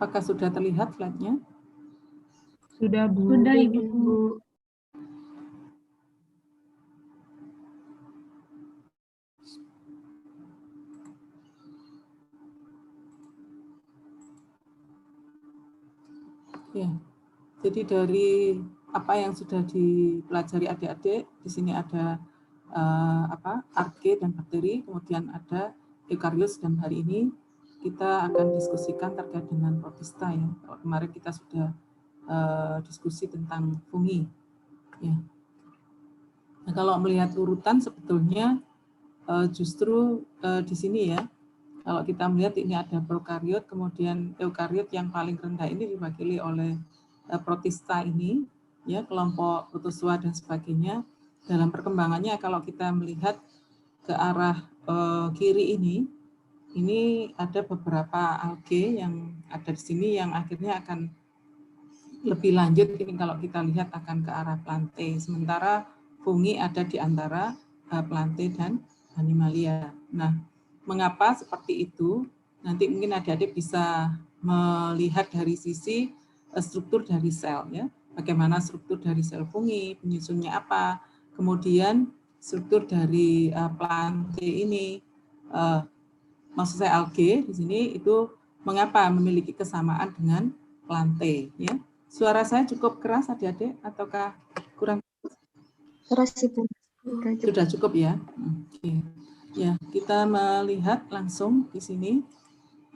Apakah sudah terlihat slide-nya? Sudah, Bu. Sudah, Ibu. Ya, jadi dari apa yang sudah dipelajari adik-adik, di sini ada arke dan bakteri, kemudian ada eukariot, dan hari ini kita akan diskusikan terkait dengan protista ya. Kalau kemarin kita sudah diskusi tentang fungi. Ya. Nah, kalau melihat urutan sebetulnya justru di sini ya. Kalau kita melihat ini ada prokariot, kemudian eukariot yang paling rendah ini diwakili oleh protista ini, ya kelompok protozoa dan sebagainya. Dalam perkembangannya kalau kita melihat ke arah kiri ini ada beberapa alge yang ada di sini yang akhirnya akan lebih lanjut ini kalau kita lihat akan ke arah plante. Sementara fungi ada di antara plante dan animalia. Nah, mengapa seperti itu? Nanti mungkin adik-adik bisa melihat dari sisi struktur dari sel ya. Bagaimana struktur dari sel fungi, penyusunnya apa, kemudian struktur dari plante ini, maksud saya alge di sini itu mengapa memiliki kesamaan dengan plante ya. Suara saya cukup keras adik-adik ataukah kurang Keras, Ibu. Sudah cukup ya. Oke. Ya, kita melihat langsung di sini.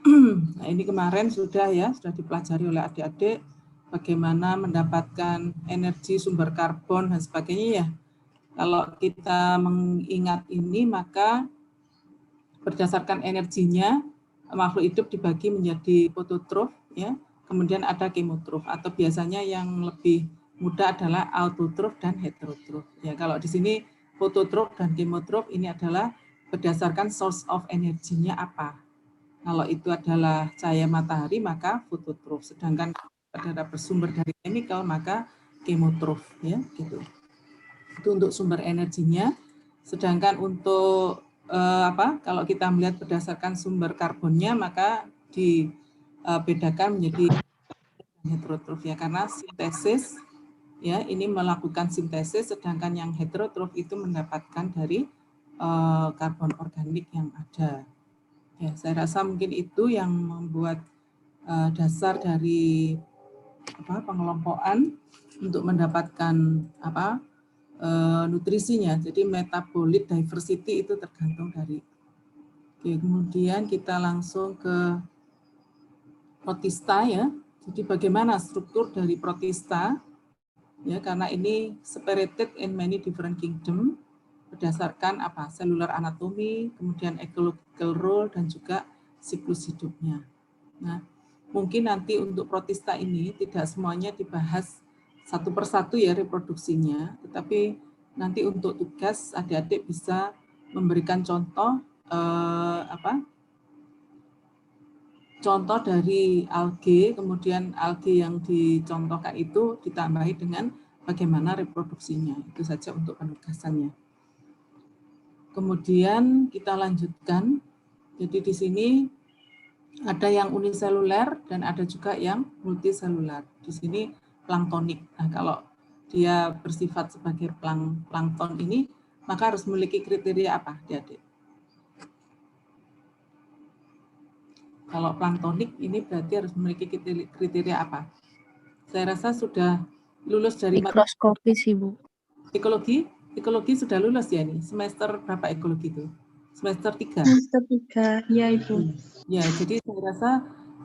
Nah, ini kemarin sudah dipelajari oleh adik-adik bagaimana mendapatkan energi sumber karbon dan sebagainya ya. Kalau kita mengingat ini maka berdasarkan energinya makhluk hidup dibagi menjadi fototrof ya. Kemudian ada kemotrof atau biasanya yang lebih mudah adalah autotrof dan heterotrof. Ya, kalau di sini fototrof dan kemotrof ini adalah berdasarkan source of energinya apa. Kalau itu adalah cahaya matahari maka fototrof, sedangkan adalah bersumber dari chemical maka kemotrof ya gitu. Itu untuk sumber energinya. Sedangkan untuk kalau kita melihat berdasarkan sumber karbonnya maka dibedakan menjadi heterotrof ya karena sintesis ya ini melakukan sintesis, sedangkan yang heterotrof itu mendapatkan dari karbon organik yang ada. Ya, saya rasa mungkin itu yang membuat dasar dari pengelompokan untuk mendapatkan nutrisinya. Jadi metabolit diversity itu tergantung dari. Oke, kemudian kita langsung ke protista ya. Jadi bagaimana struktur dari protista? Ya, karena ini separated in many different kingdom berdasarkan selular anatomi, kemudian ecological role dan juga siklus hidupnya. Nah, mungkin nanti untuk protista ini tidak semuanya dibahas satu persatu ya reproduksinya, tetapi nanti untuk tugas adik-adik bisa memberikan contoh contoh dari alge, kemudian alge yang dicontohkan itu ditambahi dengan bagaimana reproduksinya. Itu saja untuk penugasannya. Kemudian kita lanjutkan. Jadi di sini ada yang uniseluler dan ada juga yang multiseluler. Di sini planktonik. Nah, kalau dia bersifat sebagai plankton ini, maka harus memiliki kriteria apa, adik-adik? Kalau planktonik ini berarti harus memiliki kriteria apa? Saya rasa sudah lulus dari mikroskopis, Ibu. Ekologi sudah lulus ya ini. Semester berapa ekologi itu? Semester 3. Semester 3, ya Ibu. Ya, jadi saya rasa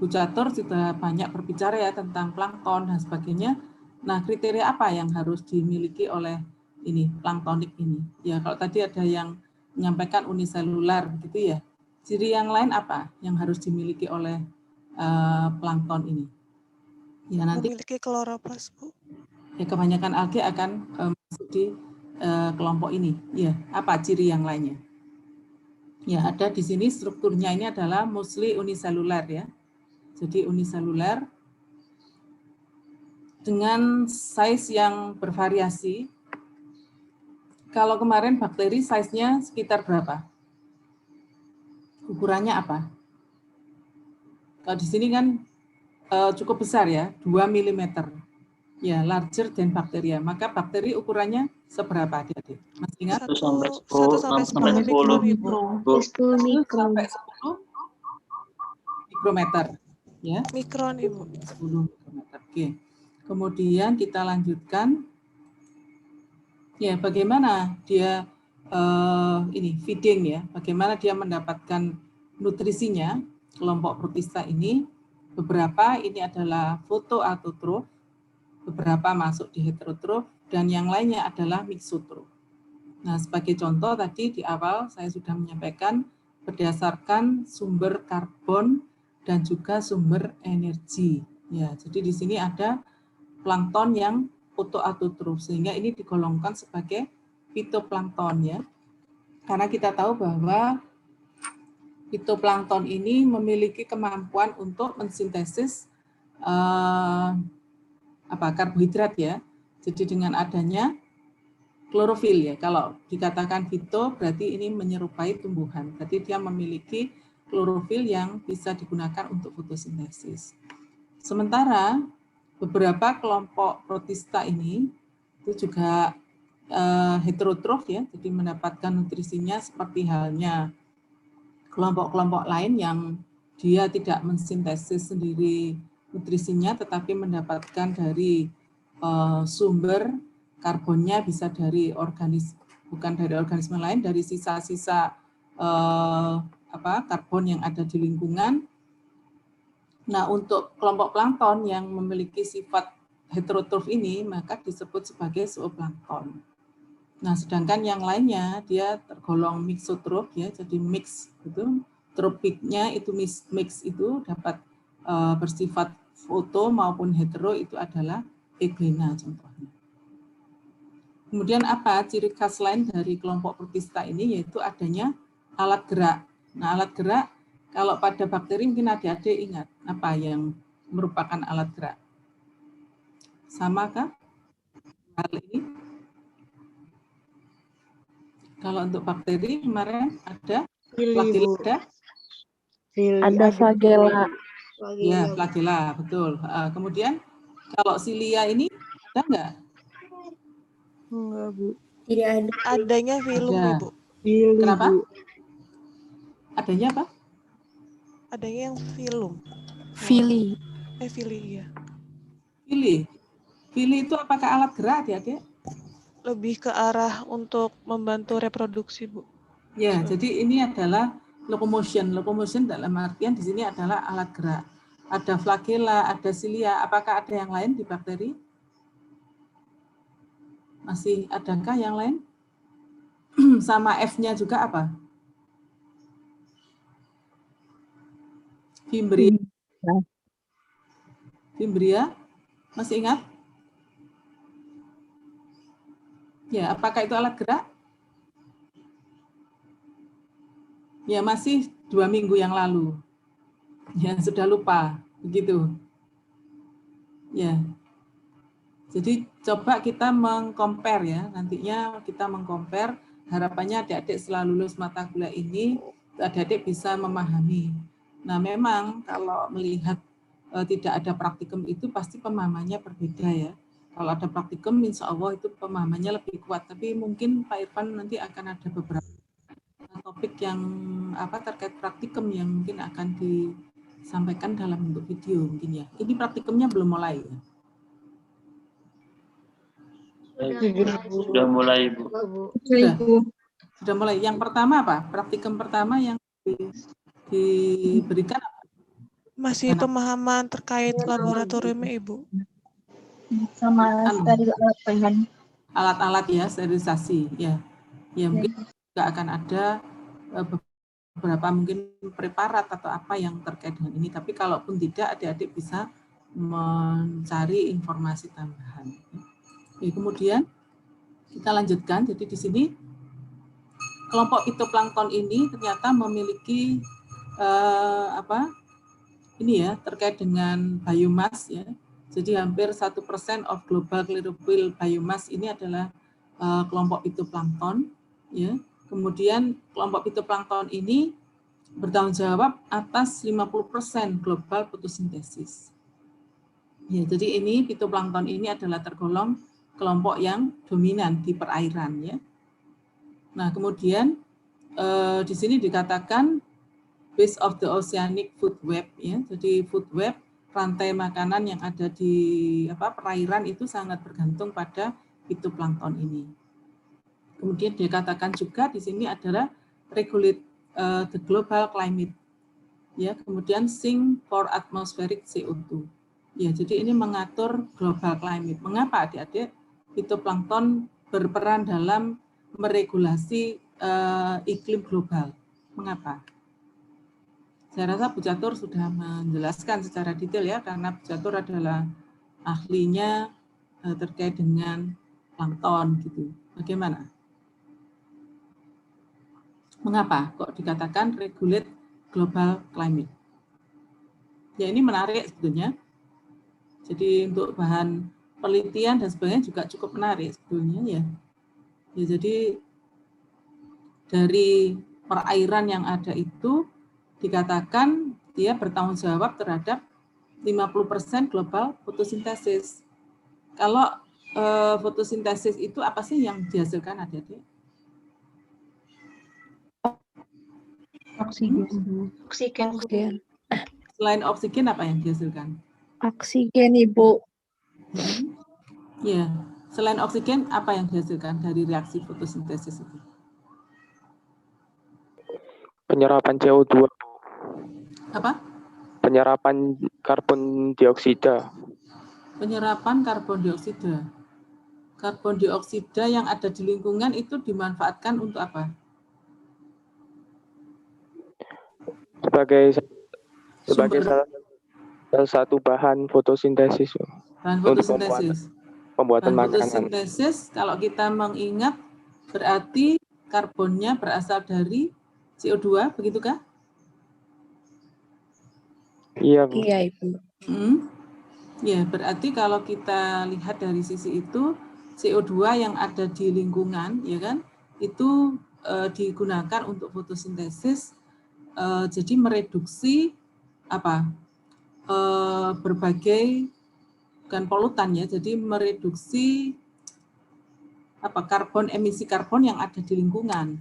Bu Catur sudah banyak berbicara ya tentang plankton dan sebagainya. Nah, kriteria apa yang harus dimiliki oleh ini planktonik ini? Ya, kalau tadi ada yang menyampaikan uniselular begitu ya. Ciri yang lain apa yang harus dimiliki oleh plankton ini? Ya, nanti memiliki kloroplas, Bu. Ya, kebanyakan alge akan masuk di kelompok ini. Ya, apa ciri yang lainnya? Ya, ada di sini strukturnya ini adalah mostly uniseluler ya. Jadi uniseluler dengan size yang bervariasi. Kalau kemarin bakteri size-nya sekitar berapa? Ukurannya apa? Kalau di sini kan cukup besar ya, 2 mm. Ya, larger than bacteria. Maka bakteri ukurannya seberapa adik-adik? Masih ingat? 1 sampai 1 10 sampai 10 sampai 10. mikron, Ibu. 10 1 mikron. sampai 10 mikrometer. Ya, Mikron, Ibu. 10 mikrometer. Oke. Kemudian kita lanjutkan. Ya, bagaimana dia ini feeding ya? Bagaimana dia mendapatkan nutrisinya? Kelompok protista ini beberapa ini adalah fotoautotrof, beberapa masuk di heterotrof, dan yang lainnya adalah mixotrof. Nah, sebagai contoh tadi di awal saya sudah menyampaikan berdasarkan sumber karbon dan juga sumber energi. Ya, jadi di sini ada plankton yang fotoautotrof, sehingga ini digolongkan sebagai fitoplankton ya. Karena kita tahu bahwa fitoplankton ini memiliki kemampuan untuk mensintesis karbohidrat ya. Jadi dengan adanya klorofil ya. Kalau dikatakan fito berarti ini menyerupai tumbuhan. Berarti dia memiliki klorofil yang bisa digunakan untuk fotosintesis. Sementara beberapa kelompok protista ini itu juga heterotrof ya, jadi mendapatkan nutrisinya seperti halnya kelompok-kelompok lain yang dia tidak mensintesis sendiri nutrisinya, tetapi mendapatkan dari sumber karbonnya bisa dari bukan dari organisme lain, dari sisa-sisa karbon yang ada di lingkungan. Nah, untuk kelompok plankton yang memiliki sifat heterotrof ini, maka disebut sebagai zooplankton. Nah, sedangkan yang lainnya dia tergolong mixotrof ya, jadi mix itu tropiknya itu mix itu dapat bersifat foto maupun hetero, itu adalah Euglena contohnya. Kemudian apa ciri khas lain dari kelompok protista ini, yaitu adanya alat gerak. Nah, alat gerak kalau pada bakteri mungkin adik-adik ingat apa yang merupakan alat gerak? Samakah hal ini? Kalau untuk bakteri kemarin ada flagella, Ada flagella. ya flagella betul. Kemudian kalau silia ini ada nggak? Enggak, Bu. Tidak ada. Adanya filum, Ada. Ibu. Kenapa? Adanya apa? Adanya yang filum. Fili. Fili, ya. Fili itu apakah alat gerak adik-adik? Lebih ke arah untuk membantu reproduksi, Bu. Ya, jadi ini adalah locomotion. Locomotion dalam artian di sini adalah alat gerak. Ada flagella, ada silia. Apakah ada yang lain di bakteri? Masih adakah yang lain? Sama F-nya juga apa? Fimbria. Fimbria. Masih ingat? Ya, apakah itu alat gerak? Ya, masih 2 minggu yang lalu. Ya, sudah lupa. Begitu. Ya. Jadi coba kita meng-compare ya. Nantinya kita meng-compare. Harapannya adik-adik setelah lulus mata kuliah ini, adik-adik bisa memahami. Nah, memang kalau melihat tidak ada praktikum itu pasti pemahamannya berbeda ya. Kalau ada praktikum, insya Allah itu pemahamannya lebih kuat. Tapi mungkin Pak Irfan nanti akan ada beberapa topik yang terkait praktikum yang mungkin akan disampaikan dalam bentuk video mungkin ya. Ini praktikumnya belum mulai ya. Sudah mulai, Bu. Sudah mulai. Yang pertama apa? Praktikum pertama yang diberikan apa? Masih pemahaman terkait laboratoriumnya, Ibu. Sama steril alat bahan. Alat-alat ya, sterilisasi ya. Ya mungkin juga akan ada beberapa mungkin preparat atau apa yang terkait dengan ini. Tapi kalaupun tidak, adik-adik bisa mencari informasi tambahan. Oke, kemudian kita lanjutkan. Jadi di sini kelompok fitoplankton ini ternyata memiliki ini ya, terkait dengan biomass ya. Jadi hampir 1% of global chlorophyll biomass ini adalah kelompok fitoplankton ya. Kemudian kelompok fitoplankton ini bertanggung jawab atas 50% global fotosintesis. Ya, jadi ini fitoplankton ini adalah tergolong kelompok yang dominan di perairan ya. Nah, kemudian di sini dikatakan base of the oceanic food web ya. Jadi food web, rantai makanan yang ada di perairan itu sangat bergantung pada fitoplankton ini. Kemudian dikatakan juga di sini adalah regulate the global climate. Ya, kemudian sink for atmospheric CO2. Ya, jadi ini mengatur global climate. Mengapa adik-adik? Fitoplankton berperan dalam meregulasi iklim global. Mengapa? Saya rasa Bu Catur sudah menjelaskan secara detail ya, karena Bu Catur adalah ahlinya terkait dengan plankton gitu. Bagaimana? Mengapa kok dikatakan regulate global climate? Ya, ini menarik sebetulnya. Jadi untuk bahan penelitian dan sebagainya juga cukup menarik sebetulnya ya. Ya, jadi dari perairan yang ada itu dikatakan dia bertanggung jawab terhadap 50% global fotosintesis. Kalau fotosintesis itu apa sih yang dihasilkan adik-adik? Oksigen. Selain oksigen apa yang dihasilkan? Oksigen, Ibu. Ya, selain oksigen apa yang dihasilkan dari reaksi fotosintesis itu? Penyerapan CO2. Apa? Penyerapan karbon dioksida. Penyerapan karbon dioksida. Karbon dioksida yang ada di lingkungan itu dimanfaatkan untuk apa? Sebagai salah satu bahan fotosintesis. Bahan fotosintesis. Pembuatan bahan makanan. Fotosintesis kalau kita mengingat berarti karbonnya berasal dari CO2, begitukah? Iya, Bu. Iya, Ibu. Ya, berarti kalau kita lihat dari sisi itu CO2 yang ada di lingkungan, ya kan, itu digunakan untuk fotosintesis, jadi mereduksi berbagai bukan polutan ya, jadi mereduksi emisi karbon yang ada di lingkungan.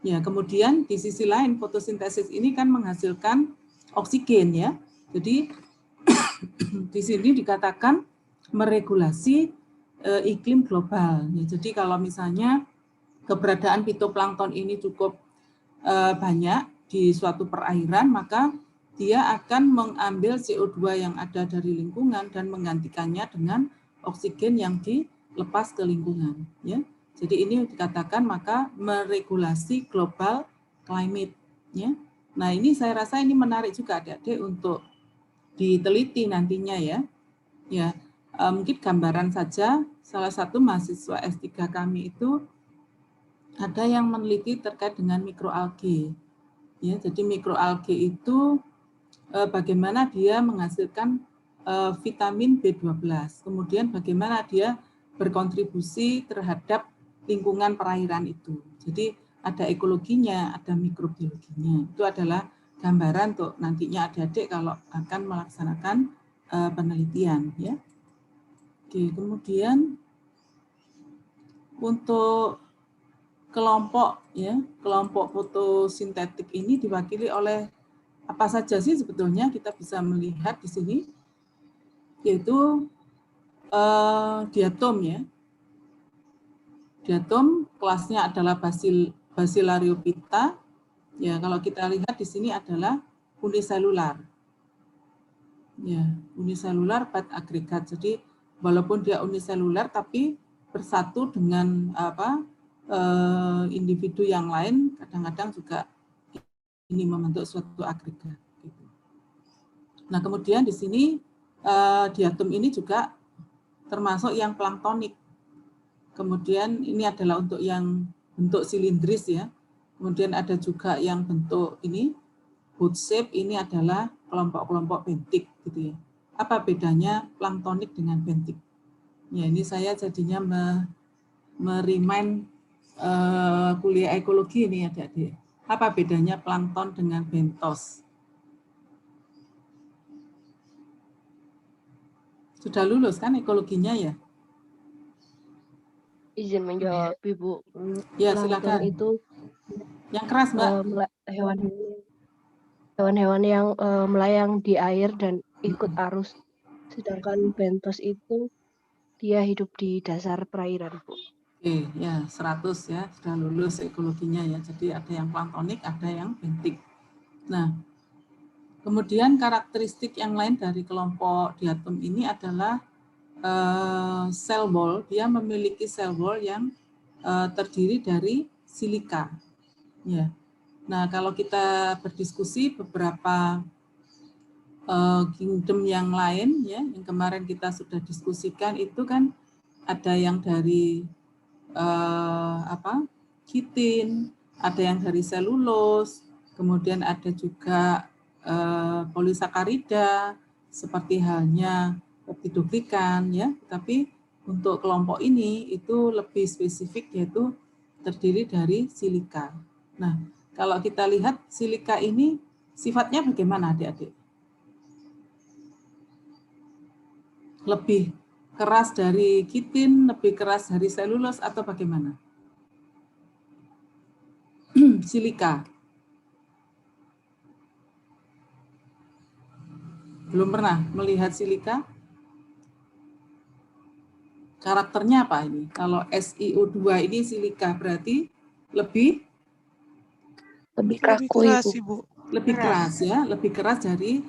Ya, kemudian di sisi lain fotosintesis ini kan menghasilkan oksigen ya. Jadi di sini dikatakan meregulasi iklim global. Ya, jadi kalau misalnya keberadaan fitoplankton ini cukup banyak di suatu perairan, maka dia akan mengambil CO2 yang ada dari lingkungan dan menggantikannya dengan oksigen yang dilepas ke lingkungan. Ya. Jadi ini dikatakan maka meregulasi global climate. Ya. Nah, ini saya rasa ini menarik juga adik-adik untuk diteliti nantinya ya. Ya, mungkin gambaran saja, salah satu mahasiswa S3 kami itu ada yang meneliti terkait dengan mikroalgae. Ya, jadi mikroalgae itu bagaimana dia menghasilkan vitamin B12, kemudian bagaimana dia berkontribusi terhadap lingkungan perairan itu. Jadi ada ekologinya, ada mikrobiologinya. Itu adalah gambaran untuk nantinya adik-adik kalau akan melaksanakan penelitian. Ya. Oke, kemudian untuk kelompok fotosintetik ini diwakili oleh apa saja sih sebetulnya kita bisa melihat di sini, yaitu diatom ya. Diatom kelasnya adalah Bacillariophyta. Ya, kalau kita lihat di sini adalah uniselular. Ya, uniselular but agregat. Jadi walaupun dia uniselular tapi bersatu dengan individu yang lain, kadang-kadang juga ini membentuk suatu agregat. Nah, kemudian di sini diatom ini juga termasuk yang planktonik. Kemudian ini adalah untuk yang bentuk silindris ya. Kemudian ada juga yang bentuk ini boat shape, ini adalah kelompok-kelompok bentik gitu ya. Apa bedanya planktonik dengan bentik? Ya, ini saya jadinya merimain kuliah ekologi ini adik-adik. Apa bedanya plankton dengan bentos? Sudah lulus kan ekologinya ya? Izin menjawab Ibu. Ya, Plankton silakan. itu Yang keras, Mbak. Hewan-hewan yang melayang di air dan ikut arus. Sedangkan bentos itu dia hidup di dasar perairan, Bu. Oke, ya 100 ya, sudah lulus ekologinya ya. Jadi ada yang planktonik, ada yang bentik. Nah, kemudian karakteristik yang lain dari kelompok diatom ini adalah sel wall. Dia memiliki sel wall yang terdiri dari silika. Ya. Nah, kalau kita berdiskusi beberapa kingdom yang lain ya, yang kemarin kita sudah diskusikan itu kan ada yang dari kitin, ada yang dari selulose, kemudian ada juga polisakarida seperti halnya peptidoglikan ya, tapi untuk kelompok ini itu lebih spesifik yaitu terdiri dari silika. Nah, kalau kita lihat silika ini sifatnya bagaimana adik-adik? Lebih keras dari kitin, lebih keras dari selulose atau bagaimana? Silika. Belum pernah melihat silika? Karakternya apa ini? Kalau SiO2 ini silika berarti lebih Kaku, keras, Ibu. Ibu. lebih keras ya, lebih keras dari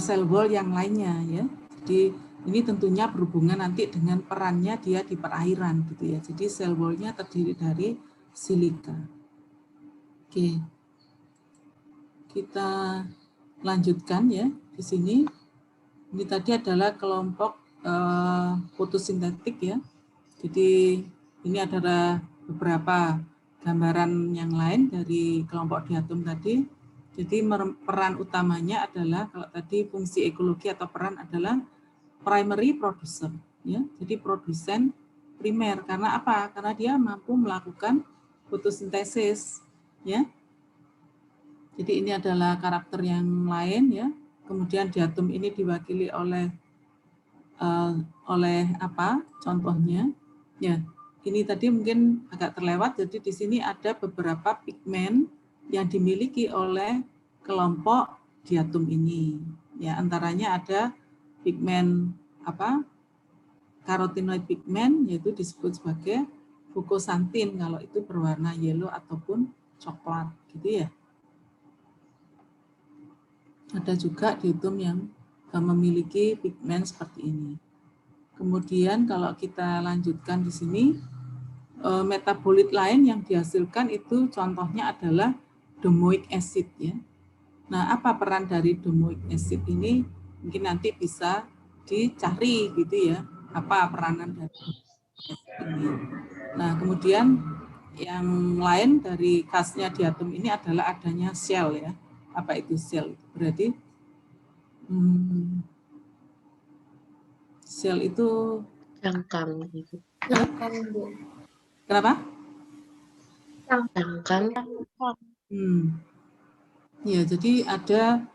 sel wall yang lainnya ya. Jadi ini tentunya berhubungan nanti dengan perannya dia di perairan gitu ya. Jadi sel wall-nya terdiri dari silika. Oke. Kita lanjutkan ya di sini. Ini tadi adalah kelompok fotosintetik ya. Jadi ini adalah beberapa gambaran yang lain dari kelompok diatom tadi. Jadi peran utamanya adalah kalau tadi fungsi ekologi atau peran adalah primary producer ya. Jadi produsen primer. Karena apa? Karena dia mampu melakukan fotosintesis ya. Jadi ini adalah karakter yang lain ya. Kemudian diatom ini diwakili oleh apa? Contohnya ya. Ini tadi mungkin agak terlewat. Jadi di sini ada beberapa pigmen yang dimiliki oleh kelompok diatom ini. Ya, antaranya ada pigmen apa? Carotenoid pigmen yaitu disebut sebagai fucosantin kalau itu berwarna yellow ataupun coklat gitu ya. Ada juga diatom yang memiliki pigmen seperti ini. Kemudian kalau kita lanjutkan di sini, metabolit lain yang dihasilkan itu contohnya adalah domoic acid ya. Nah, apa peran dari domoic acid ini? Mungkin nanti bisa dicari gitu ya, apa peranan dari acid ini. Nah, kemudian yang lain dari khasnya diatom ini adalah adanya shell ya. Apa itu shell? Berarti shell itu Cangkang. Cangkang, Bu. kenapa? Cangkang. Ya, jadi ada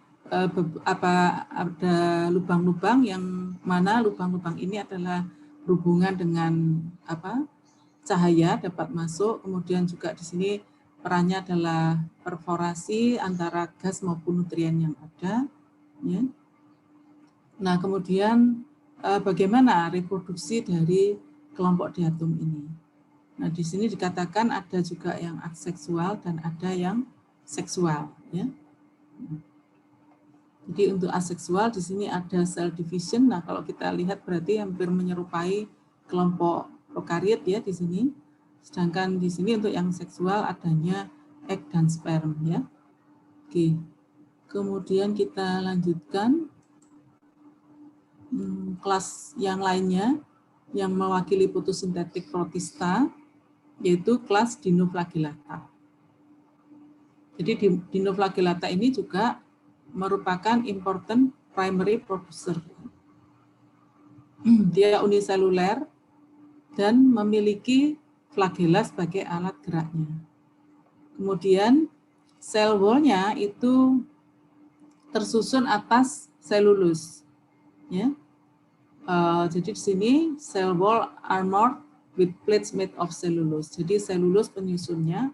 ada lubang-lubang yang mana lubang-lubang ini adalah berhubungan dengan cahaya dapat masuk, kemudian juga di sini perannya adalah perforasi antara gas maupun nutrien yang ada. Ya. Nah, kemudian bagaimana reproduksi dari kelompok diatom ini? Nah, di sini dikatakan ada juga yang aseksual dan ada yang seksual. Ya. Jadi untuk aseksual di sini ada cell division. Nah, kalau kita lihat berarti hampir menyerupai kelompok prokariot ya di sini. Sedangkan di sini untuk yang seksual adanya egg dan sperm ya. Oke. Kemudian kita lanjutkan kelas yang lainnya yang mewakili fotosintetik protista yaitu kelas dinoflagellata. Jadi dinoflagellata ini juga merupakan important primary producer. Dia uniseluler dan memiliki flagella sebagai alat geraknya. Kemudian sel wall-nya itu tersusun atas selulus. Ya. Jadi di sini cell wall armored with plates made of cellulose. Jadi selulus penyusunnya,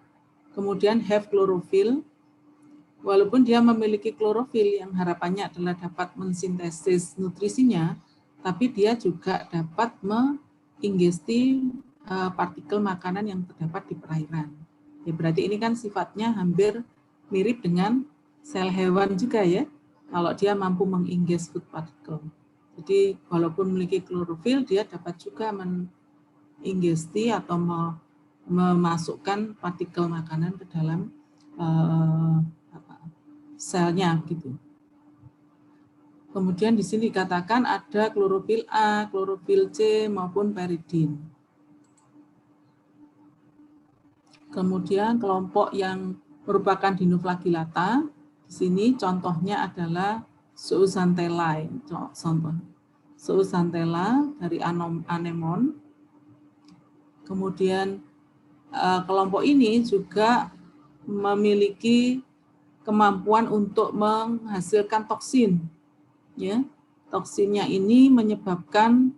kemudian have chlorophyll. Walaupun dia memiliki klorofil yang harapannya adalah dapat mensintesis nutrisinya, tapi dia juga dapat mengingesti partikel makanan yang terdapat di perairan. Ya, berarti ini kan sifatnya hampir mirip dengan sel hewan juga ya, kalau dia mampu mengingest food particle. Jadi walaupun memiliki klorofil, dia dapat juga mengingesti atau memasukkan partikel makanan ke dalam selnya gitu. Kemudian di sini dikatakan ada klorofil A, klorofil C maupun peridin. Kemudian kelompok yang merupakan dinoflagellata, di sini contohnya adalah Zooxanthellae. Contoh Zooxanthella dari anemon. Kemudian kelompok ini juga memiliki kemampuan untuk menghasilkan toksin. Ya, toksinnya ini menyebabkan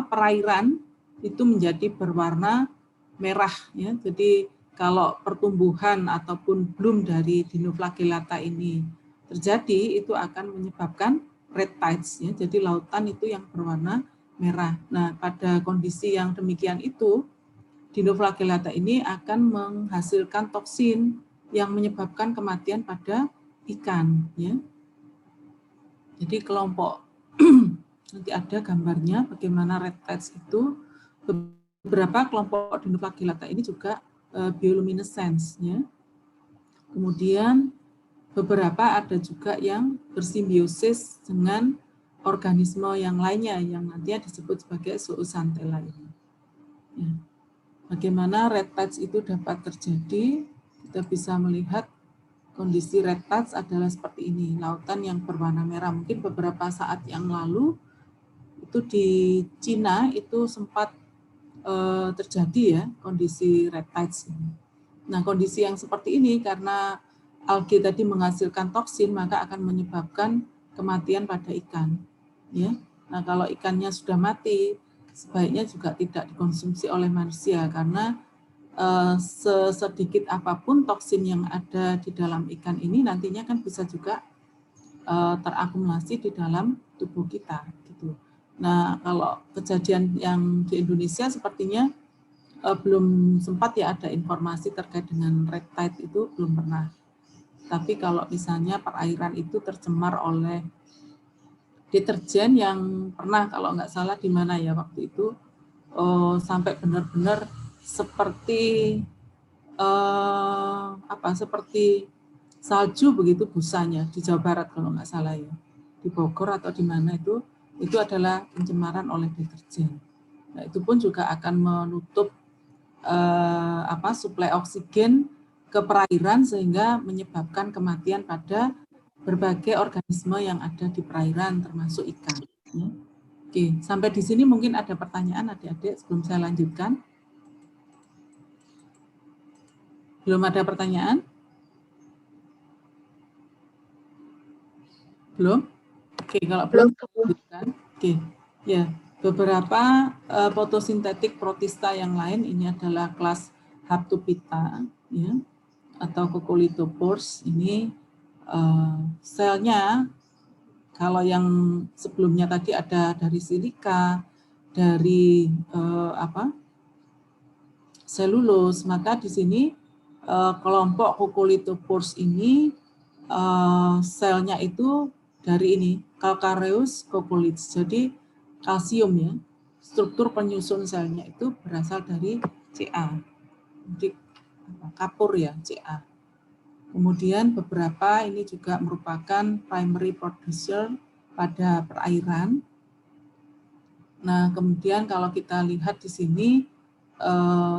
perairan itu menjadi berwarna merah. Ya. Jadi kalau pertumbuhan ataupun bloom dari dinoflagellata ini terjadi, itu akan menyebabkan red tides. Ya. Jadi lautan itu yang berwarna merah. Nah, pada kondisi yang demikian itu, dinoflagellata ini akan menghasilkan toksin yang menyebabkan kematian pada ikan. Ya. Jadi kelompok, nanti ada gambarnya bagaimana red tides itu, beberapa kelompok dinoflagellata ini juga bioluminescence. Ya. Kemudian beberapa ada juga yang bersimbiosis dengan organisme yang lainnya yang nantinya disebut sebagai Zooxanthella ini. Ya. Bagaimana red tides itu dapat terjadi? Kita bisa melihat kondisi red tides adalah seperti ini, lautan yang berwarna merah. Mungkin beberapa saat yang lalu itu di Cina itu sempat terjadi ya kondisi red tides ini. Nah, kondisi yang seperti ini karena algae tadi menghasilkan toksin, maka akan menyebabkan kematian pada ikan. Ya. Nah, kalau ikannya sudah mati, sebaiknya juga tidak dikonsumsi oleh manusia karena sesedikit apapun toksin yang ada di dalam ikan ini nantinya kan bisa juga terakumulasi di dalam tubuh kita gitu. Nah, kalau kejadian yang di Indonesia sepertinya belum sempat ya ada informasi terkait dengan red tide itu, belum pernah. Tapi kalau misalnya perairan itu tercemar oleh deterjen yang pernah, kalau nggak salah di mana ya waktu itu, sampai benar-benar seperti seperti salju begitu busanya di Jawa Barat kalau nggak salah ya, di Bogor atau di mana itu adalah pencemaran oleh deterjen. Nah, itu pun juga akan menutup suplai oksigen ke perairan sehingga menyebabkan kematian pada berbagai organisme yang ada di perairan termasuk ikan. Ya. Oke, sampai di sini mungkin ada pertanyaan adik-adik sebelum saya lanjutkan. Belum ada pertanyaan? Belum? Oke, kalau belum, lanjutkan. Oke, ya. Beberapa fotosintetik protista yang lain ini adalah kelas Haptophyta, ya, atau Coccolithopores. Ini selnya kalau yang sebelumnya tadi ada dari silika, dari selulus, maka di sini kelompok Coccolithopores ini selnya itu dari ini calcareous coccoliths. Jadi kalsium ya, struktur penyusun selnya itu berasal dari Ca. Jadi kapur ya, Ca. Kemudian beberapa ini juga merupakan primary producer pada perairan. Nah, kemudian kalau kita lihat di sini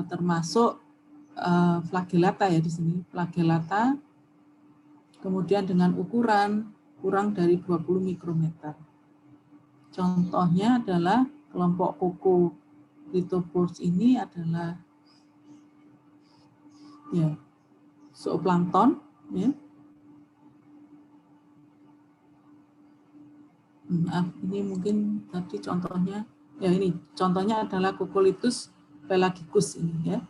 termasuk flagellata ya di sini, flagellata. Kemudian dengan ukuran kurang dari 20 mikrometer. Contohnya adalah kelompok Coccolithopores ini adalah ya zooplankton ya. Maaf, ini mungkin tadi contohnya, ya ini contohnya adalah Cuculitus pelagicus ini ya.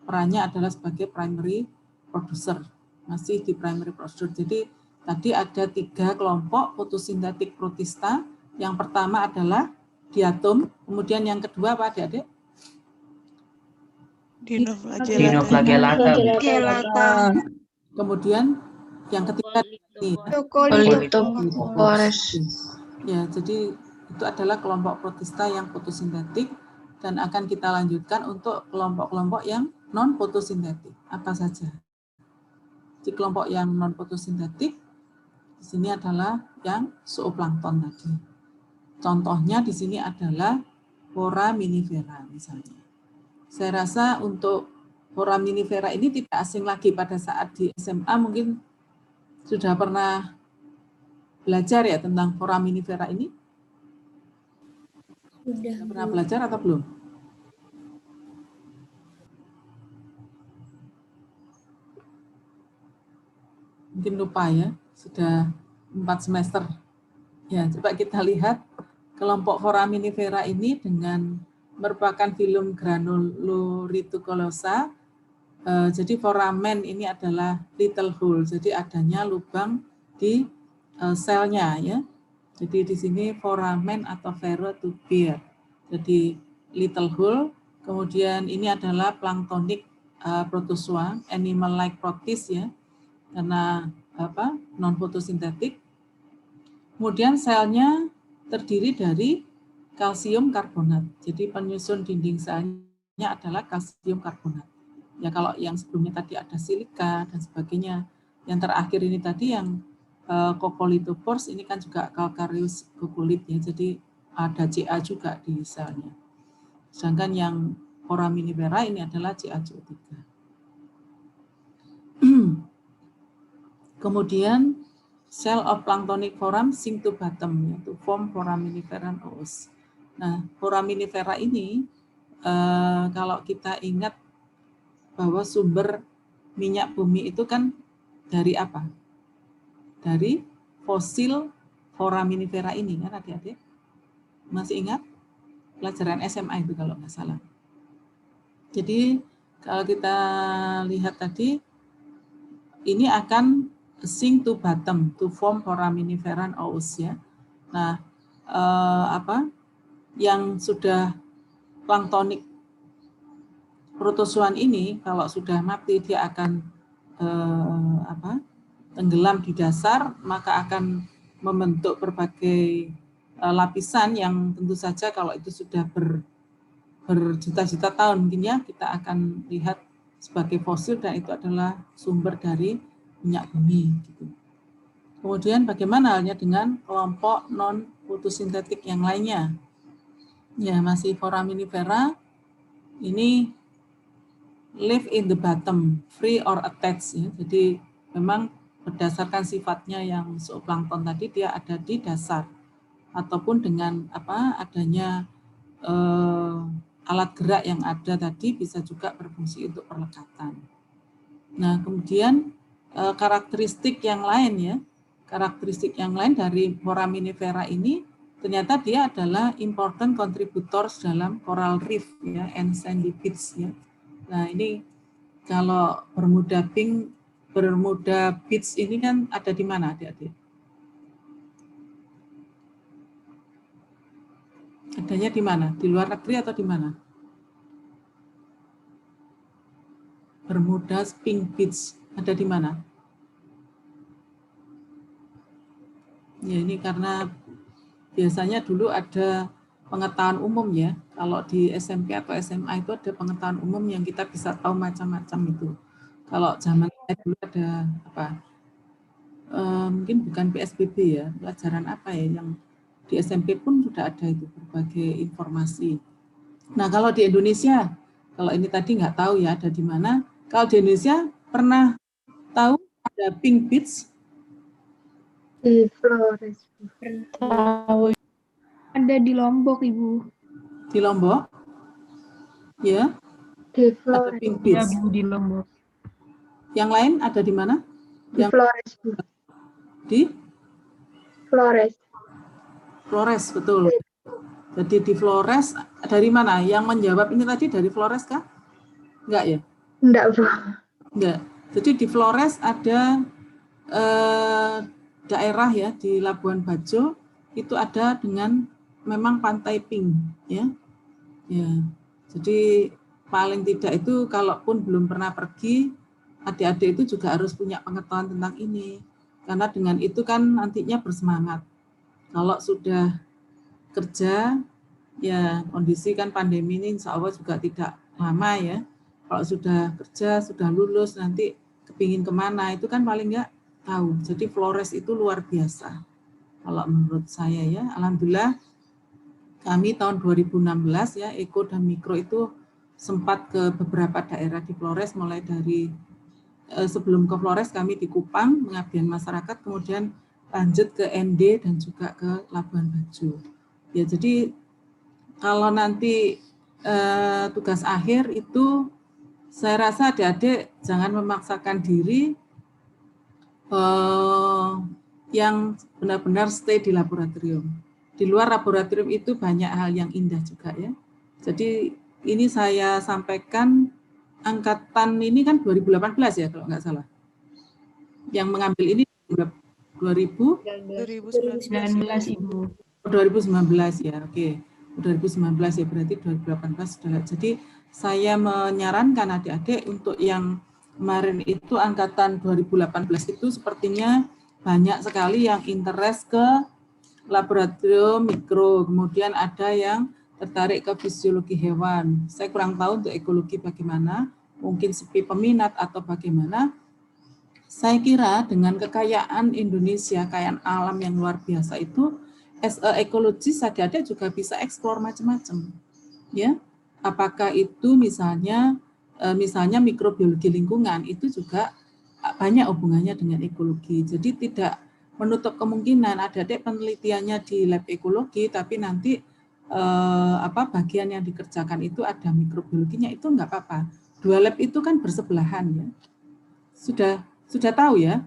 Perannya adalah sebagai primary producer, masih di primary producer. Jadi tadi ada 3 kelompok fotosintetik protista. Yang pertama adalah diatom, kemudian yang kedua apa adik-adik? Dinoflagellata. Kemudian yang ketiga ini Colitophores. ya, jadi itu adalah kelompok protista yang fotosintetik dan akan kita lanjutkan untuk kelompok-kelompok yang non fotosintetik. Apa saja? Di kelompok yang non fotosintetik di sini adalah yang zooplankton tadi. Contohnya di sini adalah foraminifera misalnya. Saya rasa untuk foraminifera ini tidak asing lagi pada saat di SMA mungkin sudah pernah belajar ya tentang foraminifera ini? Sudah pernah belajar atau belum? Mungkin lupa ya, sudah 4 semester. Ya, coba kita lihat kelompok foraminifera ini dengan merupakan filum granuloreticulosa. Jadi foramen ini adalah little hole, jadi adanya lubang di selnya ya. Jadi di sini foramen atau ferrotubia. Jadi little hole, kemudian ini adalah planktonic protozoa, animal like protist ya. Karena apa? Non fotosintetik. Kemudian selnya terdiri dari kalsium karbonat. Jadi penyusun dinding selnya adalah kalsium karbonat. Ya kalau yang sebelumnya tadi ada silika dan sebagainya. Yang terakhir ini tadi yang Cuculidophores ini kan juga calcareous cuculit ya. Jadi ada Ca juga di selnya. Sedangkan yang foraminifera ini adalah CaCO3. Kemudian cell of planktonic foram sink to bottom to form foraminiferan ooze. Nah, foraminifera ini kalau kita ingat bahwa sumber minyak bumi itu kan dari apa? Dari fosil foraminifera ini kan adik-adik? Masih ingat? Pelajaran SMA itu kalau nggak salah. Jadi kalau kita lihat tadi, ini akan sink to bottom to form foraminiferan ooze ya. Nah, yang sudah planktonik protozoan ini kalau sudah mati dia akan tenggelam di dasar, maka akan membentuk berbagai lapisan yang tentu saja kalau itu sudah berjuta-juta tahun mungkin ya kita akan lihat sebagai fosil dan itu adalah sumber dari minyak bumi. Gitu. Kemudian bagaimana halnya dengan kelompok non fotosintetik yang lainnya? Ya masih foraminifera ini live in the bottom, free or attached. Ya. Jadi memang berdasarkan sifatnya yang zooplankton tadi dia ada di dasar ataupun dengan adanya alat gerak yang ada tadi bisa juga berfungsi untuk perlekatan. Nah kemudian karakteristik yang lain ya, karakteristik yang lain dari foraminifera ini ternyata dia adalah important contributors dalam coral reef ya and sandy beach ya. Nah ini kalau Bermuda Beach ini kan ada di mana adik-adik? Adanya di mana? Di luar negeri atau di mana? Bermuda Pink Beach ada di mana? Ya ini karena biasanya dulu ada pengetahuan umum ya. Kalau di SMP atau SMA itu ada pengetahuan umum yang kita bisa tahu macam-macam itu. Kalau zaman saya dulu ada mungkin bukan PSBB ya, pelajaran apa ya yang di SMP pun sudah ada itu berbagai informasi. Nah kalau di Indonesia, kalau ini tadi nggak tahu ya ada di mana. Kalau di Indonesia pernah tahu ada Pink Beach? Di Flores. Tahu. Ada di Lombok, Ibu. Di Lombok? Ya. Di Flores. Ada Pink Beach. Ya, Bu, di Lombok. Yang lain ada di mana? Di Flores, Bu. Di? Flores. Flores, betul. Jadi di Flores, dari mana? Yang menjawab ini tadi dari Flores kah? Enggak ya? Enggak, Bu. Enggak. Jadi di Flores ada daerah ya di Labuan Bajo itu ada dengan memang pantai pink ya. Ya. Jadi paling tidak itu kalaupun belum pernah pergi, adik-adik itu juga harus punya pengetahuan tentang ini. Karena dengan itu kan nantinya bersemangat. Kalau sudah kerja, ya kondisi kan pandemi ini insya Allah juga tidak lama ya. Kalau sudah kerja, sudah lulus, nanti kepingin kemana, itu kan paling nggak tahu. Jadi Flores itu luar biasa. Kalau menurut saya ya, alhamdulillah kami tahun 2016 ya, Eko dan Mikro itu sempat ke beberapa daerah di Flores, mulai dari sebelum ke Flores kami di Kupang, pengabdian masyarakat, kemudian lanjut ke ND dan juga ke Labuan Bajo. Ya, jadi kalau nanti tugas akhir itu saya rasa adik-adik jangan memaksakan diri yang benar-benar stay di laboratorium. Di luar laboratorium itu banyak hal yang indah juga ya. Jadi ini saya sampaikan angkatan ini kan 2018 ya kalau nggak salah. Yang mengambil ini 2019. 2019, Ibu. 2019 ya, oke. 2019 ya berarti 2018 sudah. Jadi saya menyarankan adik-adik untuk yang kemarin itu angkatan 2018 itu sepertinya banyak sekali yang interest ke laboratorium mikro, kemudian ada yang tertarik ke fisiologi hewan. Saya kurang tahu untuk ekologi bagaimana, mungkin sepi peminat atau bagaimana. Saya kira dengan kekayaan Indonesia, kekayaan alam yang luar biasa itu, as a ecologist adik-adik juga bisa eksplor macam-macam. Ya, apakah itu misalnya mikrobiologi lingkungan itu juga banyak hubungannya dengan ekologi. Jadi tidak menutup kemungkinan adik-adik penelitiannya di lab ekologi, tapi nanti bagian yang dikerjakan itu ada mikrobiologinya, itu enggak apa-apa. Dua lab itu kan bersebelahan ya. Sudah tahu ya.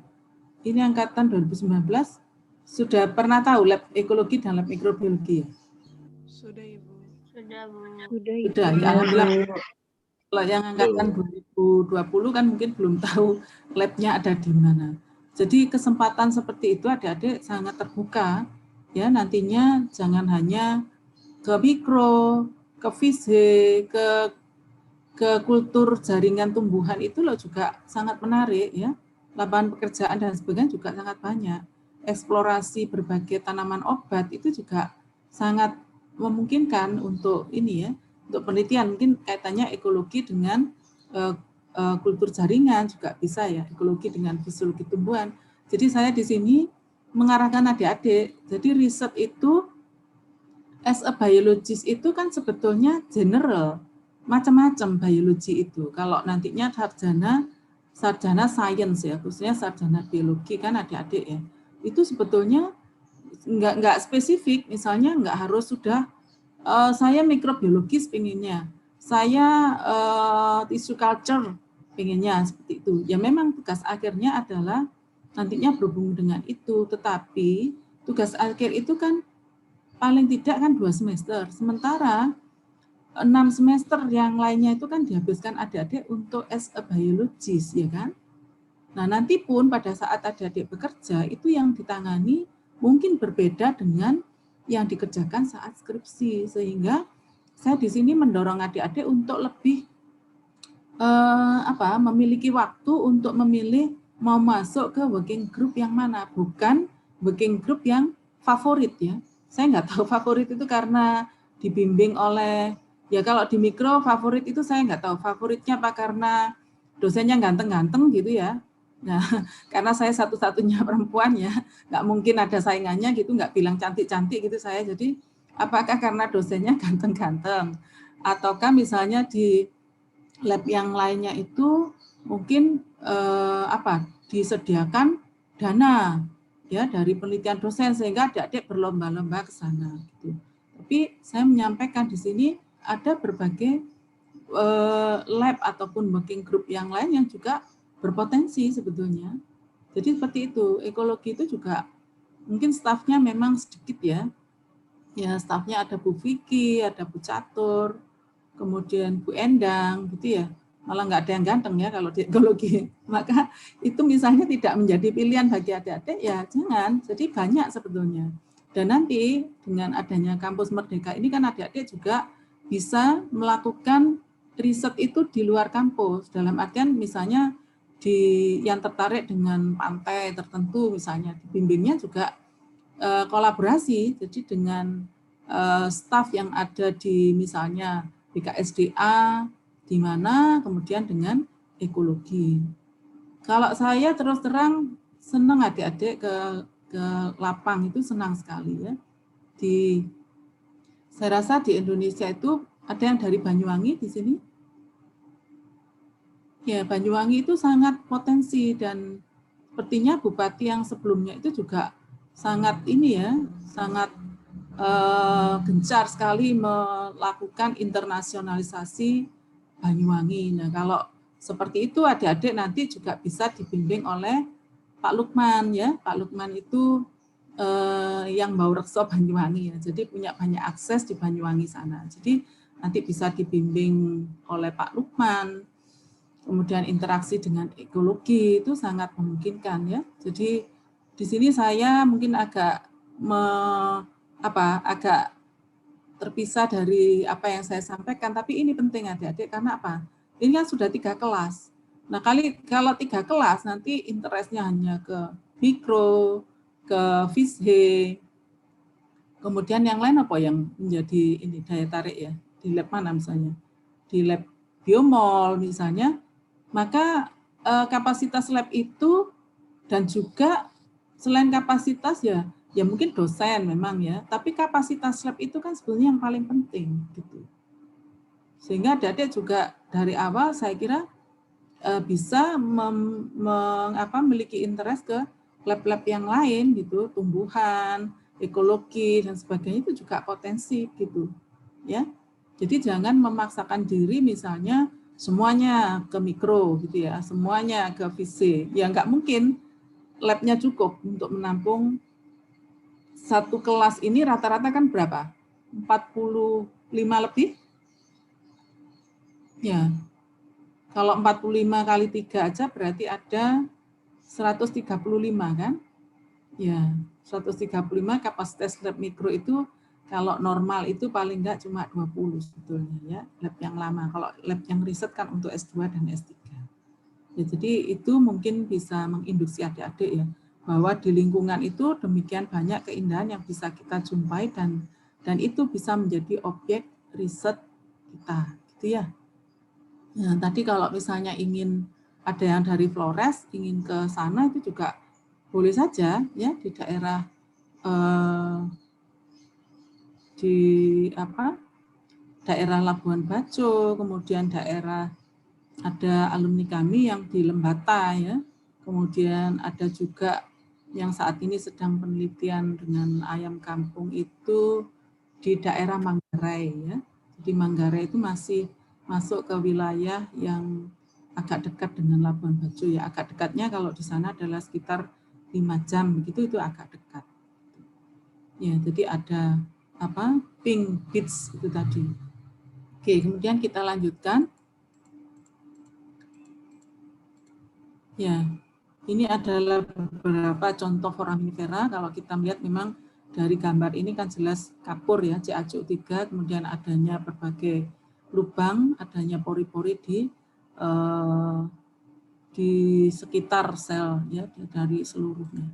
Ini angkatan 2019 sudah pernah tahu lab ekologi dan lab mikrobiologi ya? Sudah, Ibu. Sudah, Bu. Sudah ya, alhamdulillah. Kalau yang angkatan 2020 kan mungkin belum tahu labnya ada di mana. Jadi kesempatan seperti itu adik-adik sangat terbuka ya, nantinya jangan hanya ke mikro, ke fisik, ke kultur jaringan tumbuhan itu loh juga sangat menarik ya. Lapangan pekerjaan dan sebagainya juga sangat banyak. Eksplorasi berbagai tanaman obat itu juga sangat memungkinkan untuk ini ya, untuk penelitian. Mungkin kaitannya ekologi dengan kultur jaringan juga bisa ya, ekologi dengan fisiologi tumbuhan. Jadi saya di sini mengarahkan adik-adik, jadi riset itu as a biologist itu kan sebetulnya general, macam-macam biologi itu. Kalau nantinya sarjana sains ya, khususnya sarjana biologi kan adik-adik ya, itu sebetulnya nggak spesifik, misalnya nggak harus sudah saya mikrobiologis pengennya, saya tissue culture pengennya seperti itu. Ya memang tugas akhirnya adalah nantinya berhubung dengan itu, tetapi tugas akhir itu kan paling tidak kan 2 semester, sementara 6 semester yang lainnya itu kan dihabiskan adik-adik untuk as a biologist, ya kan? Nah, nanti pun pada saat adik-adik bekerja, itu yang ditangani mungkin berbeda dengan yang dikerjakan saat skripsi, sehingga saya di sini mendorong adik-adik untuk lebih memiliki waktu untuk memilih mau masuk ke working group yang mana, bukan working group yang favorit ya. Saya nggak tahu favorit itu karena dibimbing oleh, ya kalau di mikro favorit itu saya nggak tahu favoritnya apa karena dosennya ganteng-ganteng gitu ya. Nah, karena saya satu-satunya perempuan ya, nggak mungkin ada saingannya gitu, nggak bilang cantik-cantik gitu saya. Jadi apakah karena dosennya ganteng-ganteng, ataukah misalnya di lab yang lainnya itu mungkin disediakan dana ya dari penelitian dosen sehingga adik-adik berlomba-lomba ke sana gitu. Tapi saya menyampaikan di sini ada berbagai lab ataupun working group yang lain yang juga berpotensi sebetulnya. Jadi seperti itu, ekologi itu juga mungkin stafnya memang sedikit ya. Ya, stafnya ada Bu Vicky, ada Bu Catur, kemudian Bu Endang, gitu ya. Malah nggak ada yang ganteng ya kalau di ekologi. Maka itu misalnya tidak menjadi pilihan bagi adik-adik, ya jangan. Jadi banyak sebetulnya. Dan nanti dengan adanya kampus Merdeka ini kan adik-adik juga bisa melakukan riset itu di luar kampus. Dalam artian misalnya yang tertarik dengan pantai tertentu misalnya, dibimbingnya juga kolaborasi, jadi dengan staf yang ada di misalnya BKSDA, di mana kemudian dengan ekologi. Kalau saya terus terang senang adik-adik ke lapang itu senang sekali ya. Saya rasa di Indonesia itu ada yang dari Banyuwangi di sini. Ya, Banyuwangi itu sangat potensi dan sepertinya bupati yang sebelumnya itu juga sangat ini ya, sangat gencar sekali melakukan internasionalisasi Banyuwangi. Nah, kalau seperti itu adik-adik nanti juga bisa dibimbing oleh Pak Lukman ya. Pak Lukman itu yang Baurekso Banyuwangi ya. Jadi punya banyak akses di Banyuwangi sana. Jadi nanti bisa dibimbing oleh Pak Lukman. Kemudian interaksi dengan ekologi itu sangat memungkinkan ya. Jadi di sini saya mungkin agak agak terpisah dari apa yang saya sampaikan, tapi ini penting adik-adik karena apa? Ini kan sudah 3 kelas. Nah, kalau 3 kelas nanti interestnya hanya ke mikro, ke FISH, kemudian yang lain apa yang menjadi ini daya tarik ya? Di lab mana misalnya? Di lab biomol misalnya, maka kapasitas lab itu dan juga selain kapasitas ya mungkin dosen memang ya, tapi kapasitas lab itu kan sebenarnya yang paling penting gitu. Sehingga adik-adik juga dari awal saya kira bisa memiliki interest ke lab-lab yang lain gitu, tumbuhan, ekologi dan sebagainya itu juga potensi gitu ya. Jadi jangan memaksakan diri misalnya semuanya ke mikro gitu ya, semuanya ke FISH. Ya nggak mungkin labnya cukup untuk menampung satu kelas ini rata-rata kan berapa? 45 lebih? Ya. Kalau 45 kali 3 aja berarti ada 135 kan? Ya, 135 kapasitas lab mikro itu kalau normal itu paling enggak cuma 20 sebetulnya ya, lab yang lama. Kalau lab yang riset kan untuk S2 dan S3. Ya, jadi itu mungkin bisa menginduksi adik-adik ya, bahwa di lingkungan itu demikian banyak keindahan yang bisa kita jumpai dan itu bisa menjadi objek riset kita, gitu ya. Nah, tadi kalau misalnya ingin ada yang dari Flores ingin ke sana itu juga boleh saja ya di daerah daerah Labuan Bajo, kemudian daerah ada alumni kami yang di Lembata ya, kemudian ada juga yang saat ini sedang penelitian dengan ayam kampung itu di daerah Manggarai ya. Jadi Manggarai itu masih masuk ke wilayah yang agak dekat dengan Labuan Bajo ya. Agak dekatnya kalau di sana adalah sekitar 5 jam begitu, itu agak dekat. Ya, jadi ada Pink Beach itu tadi. Oke, kemudian kita lanjutkan. Ya, ini adalah beberapa contoh foraminifera. Kalau kita melihat memang dari gambar ini kan jelas kapur ya, CaCO3, kemudian adanya berbagai lubang, adanya pori-pori di sekitar sel ya dari seluruhnya.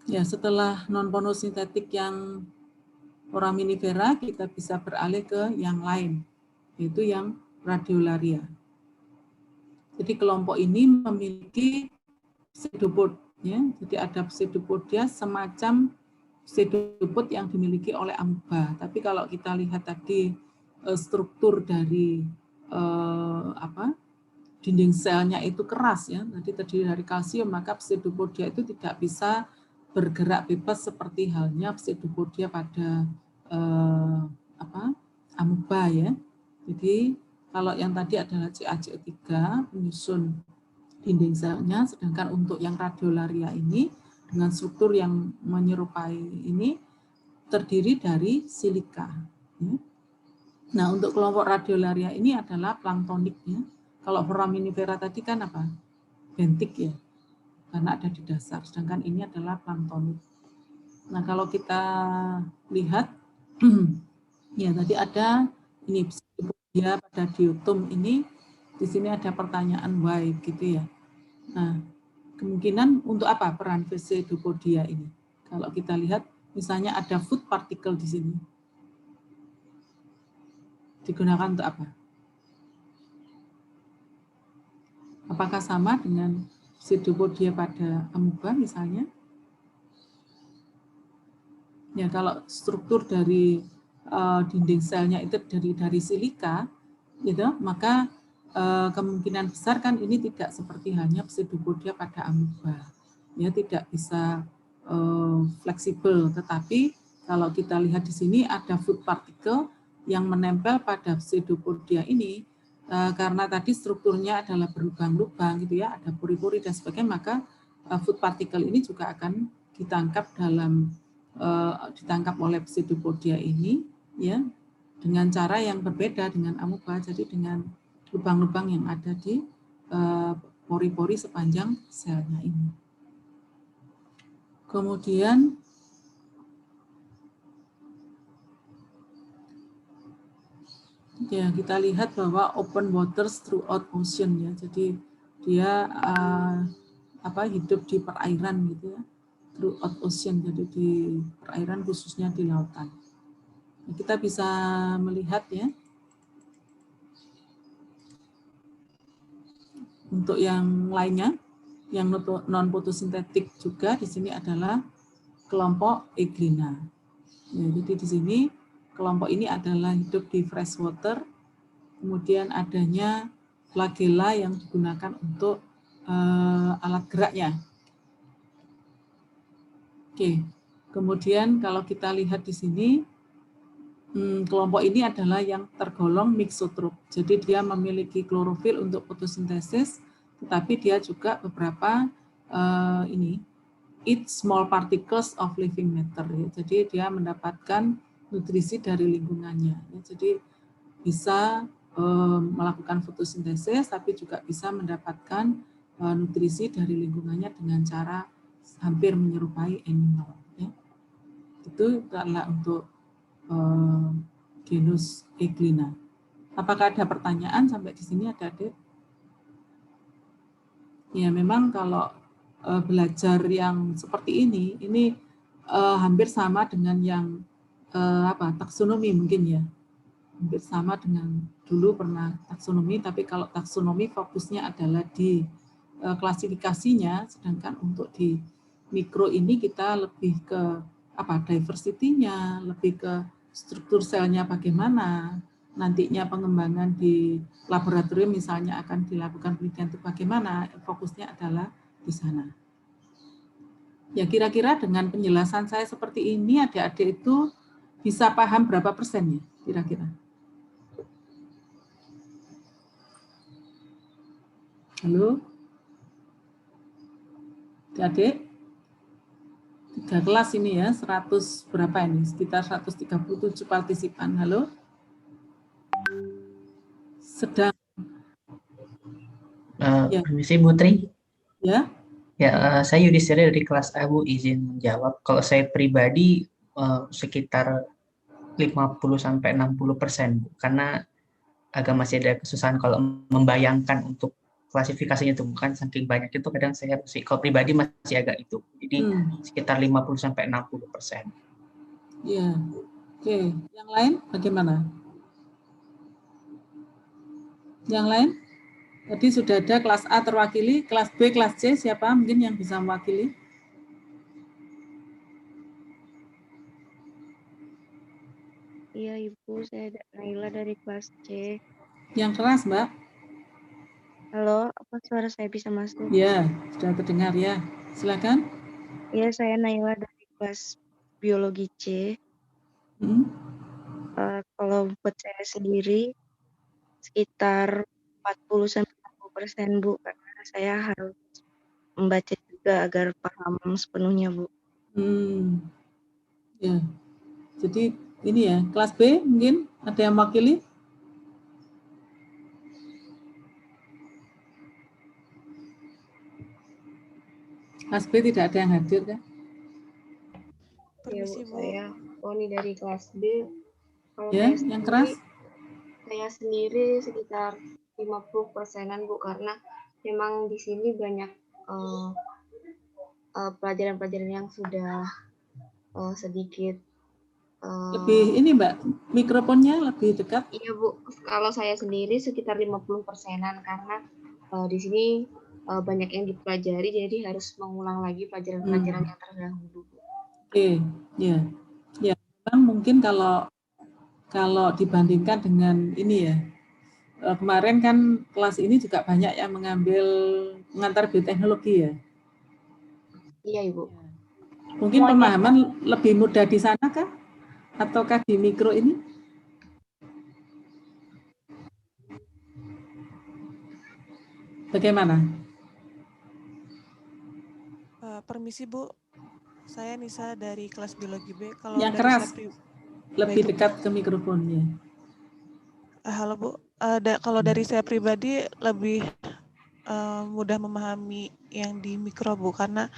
Ya, setelah non-fotosintetik yang foraminifera, kita bisa beralih ke yang lain, yaitu yang radiolaria. Jadi kelompok ini memiliki pseudopod, ya. Jadi ada pseudopodia semacam pseudopod yang dimiliki oleh amoeba. Tapi kalau kita lihat tadi struktur dari dinding selnya itu keras ya, tadi terdiri dari kalsium, maka pseudopodia itu tidak bisa bergerak bebas seperti halnya pseudopodia pada amoeba ya. Jadi kalau yang tadi adalah CaCO3 penyusun dinding selnya, sedangkan untuk yang radiolaria ini dengan struktur yang menyerupai ini terdiri dari silika. Ya. Nah, untuk kelompok radiolaria ini adalah planktonik. Ya. Kalau foraminifera tadi kan apa? Bentik ya, karena ada di dasar. Sedangkan ini adalah planktonik. Nah, kalau kita lihat, ya tadi ada ini pseudopodia pada diotum ini, di sini ada pertanyaan why gitu ya. Nah, kemungkinan untuk apa peran pseudopodia ini? Kalau kita lihat, misalnya ada food particle di sini. Digunakan untuk apa? Apakah sama dengan pseudopodia pada amuba misalnya? Ya, kalau struktur dari dinding selnya itu dari silika, gitu, maka kemungkinan besar kan ini tidak seperti halnya pseudopodia pada amuba. Ya, tidak bisa fleksibel, tetapi kalau kita lihat di sini ada food particle yang menempel pada pseudopodia ini, karena tadi strukturnya adalah berlubang-lubang gitu ya, ada pori-pori dan sebagainya, maka food particle ini juga akan ditangkap oleh pseudopodia ini ya dengan cara yang berbeda dengan amuba, jadi dengan lubang-lubang yang ada di pori-pori sepanjang selnya ini. Kemudian ya kita lihat bahwa open waters throughout ocean ya, jadi dia hidup di perairan gitu ya, throughout ocean, jadi di perairan khususnya di lautan. Nah, kita bisa melihat ya untuk yang lainnya yang non fotosintetik juga di sini adalah kelompok Eglina. Ya, jadi di sini kelompok ini adalah hidup di freshwater, kemudian adanya flagella yang digunakan untuk alat geraknya. Oke, kemudian kalau kita lihat di sini, kelompok ini adalah yang tergolong mixotrop. Jadi dia memiliki klorofil untuk fotosintesis, tetapi dia juga beberapa eat small particles of living matter. Ya. Jadi dia mendapatkan nutrisi dari lingkungannya. Ya. Jadi bisa melakukan fotosintesis, tapi juga bisa mendapatkan nutrisi dari lingkungannya dengan cara hampir menyerupai animal. Ya. Itu adalah untuk genus Eglina. Apakah ada pertanyaan sampai di sini, adik-adik? Ya, memang kalau belajar yang seperti ini hampir sama dengan yang taksonomi mungkin ya. Hampir sama dengan dulu pernah taksonomi, tapi kalau taksonomi fokusnya adalah di klasifikasinya, sedangkan untuk di mikro ini kita lebih ke diversity-nya, lebih ke struktur selnya bagaimana, nantinya pengembangan di laboratorium misalnya akan dilakukan penelitian itu bagaimana, fokusnya adalah di sana. Ya kira-kira dengan penjelasan saya seperti ini, adik-adik itu bisa paham berapa persen ya kira-kira? Halo? Adik? 3 kelas ini ya, 100 berapa ini? Sekitar 137 partisipan. Halo? Sedang. Ya. Permisi Bu Tri. Ya. Ya, saya Yudhistira dari kelas A, Bu, izin menjawab. Kalau saya pribadi sekitar 50-60%, Bu. Karena agak masih ada kesusahan kalau membayangkan untuk klasifikasinya itu, bukan saking banyak itu kadang saya kalau pribadi masih agak itu. Jadi sekitar 50-60%. Ya. Oke, yang lain bagaimana? Yang lain? Tadi sudah ada kelas A terwakili, kelas B, kelas C, siapa mungkin yang bisa mewakili? Iya Ibu, saya Naila dari kelas C. Yang keras Mbak? Halo, apa suara saya bisa masuk? Ya, sudah terdengar ya. Silakan. Iya, saya Naila dari kelas biologi C. Kalau buat saya sendiri sekitar 40-60% Bu, karena saya harus membaca juga agar paham sepenuhnya Bu. Ya. Jadi ini ya, kelas B mungkin ada yang mewakili? Kelas B tidak ada yang hadir kan? Ya, Permisi, Bu, Bu. saya Oni dari kelas B. Kalau Ya, saya yang keras? sendiri sekitar 50%-an, Bu, karena memang di sini banyak pelajaran-pelajaran yang sudah sedikit Lebih ini Mbak, mikrofonnya lebih dekat. Iya, Bu. Kalau saya sendiri sekitar 50%-an karena di sini banyak yang dipelajari, jadi harus mengulang lagi pelajaran-pelajaran yang terdahulu. Oke, ya. Ya, memang mungkin kalau dibandingkan dengan ini ya, kemarin kan kelas ini juga banyak yang mengantar bioteknologi ya. Iya, Ibu. Mungkin pemahaman lebih mudah di sana kah? Ataukah di mikro ini? Bagaimana? Permisi, Bu. Saya Nisa dari kelas biologi B. Kalau Yang dari keras, saya lebih baik, dekat ke mikrofonnya. halo, Bu. Kalau dari saya pribadi lebih mudah memahami yang di mikro, Bu, karena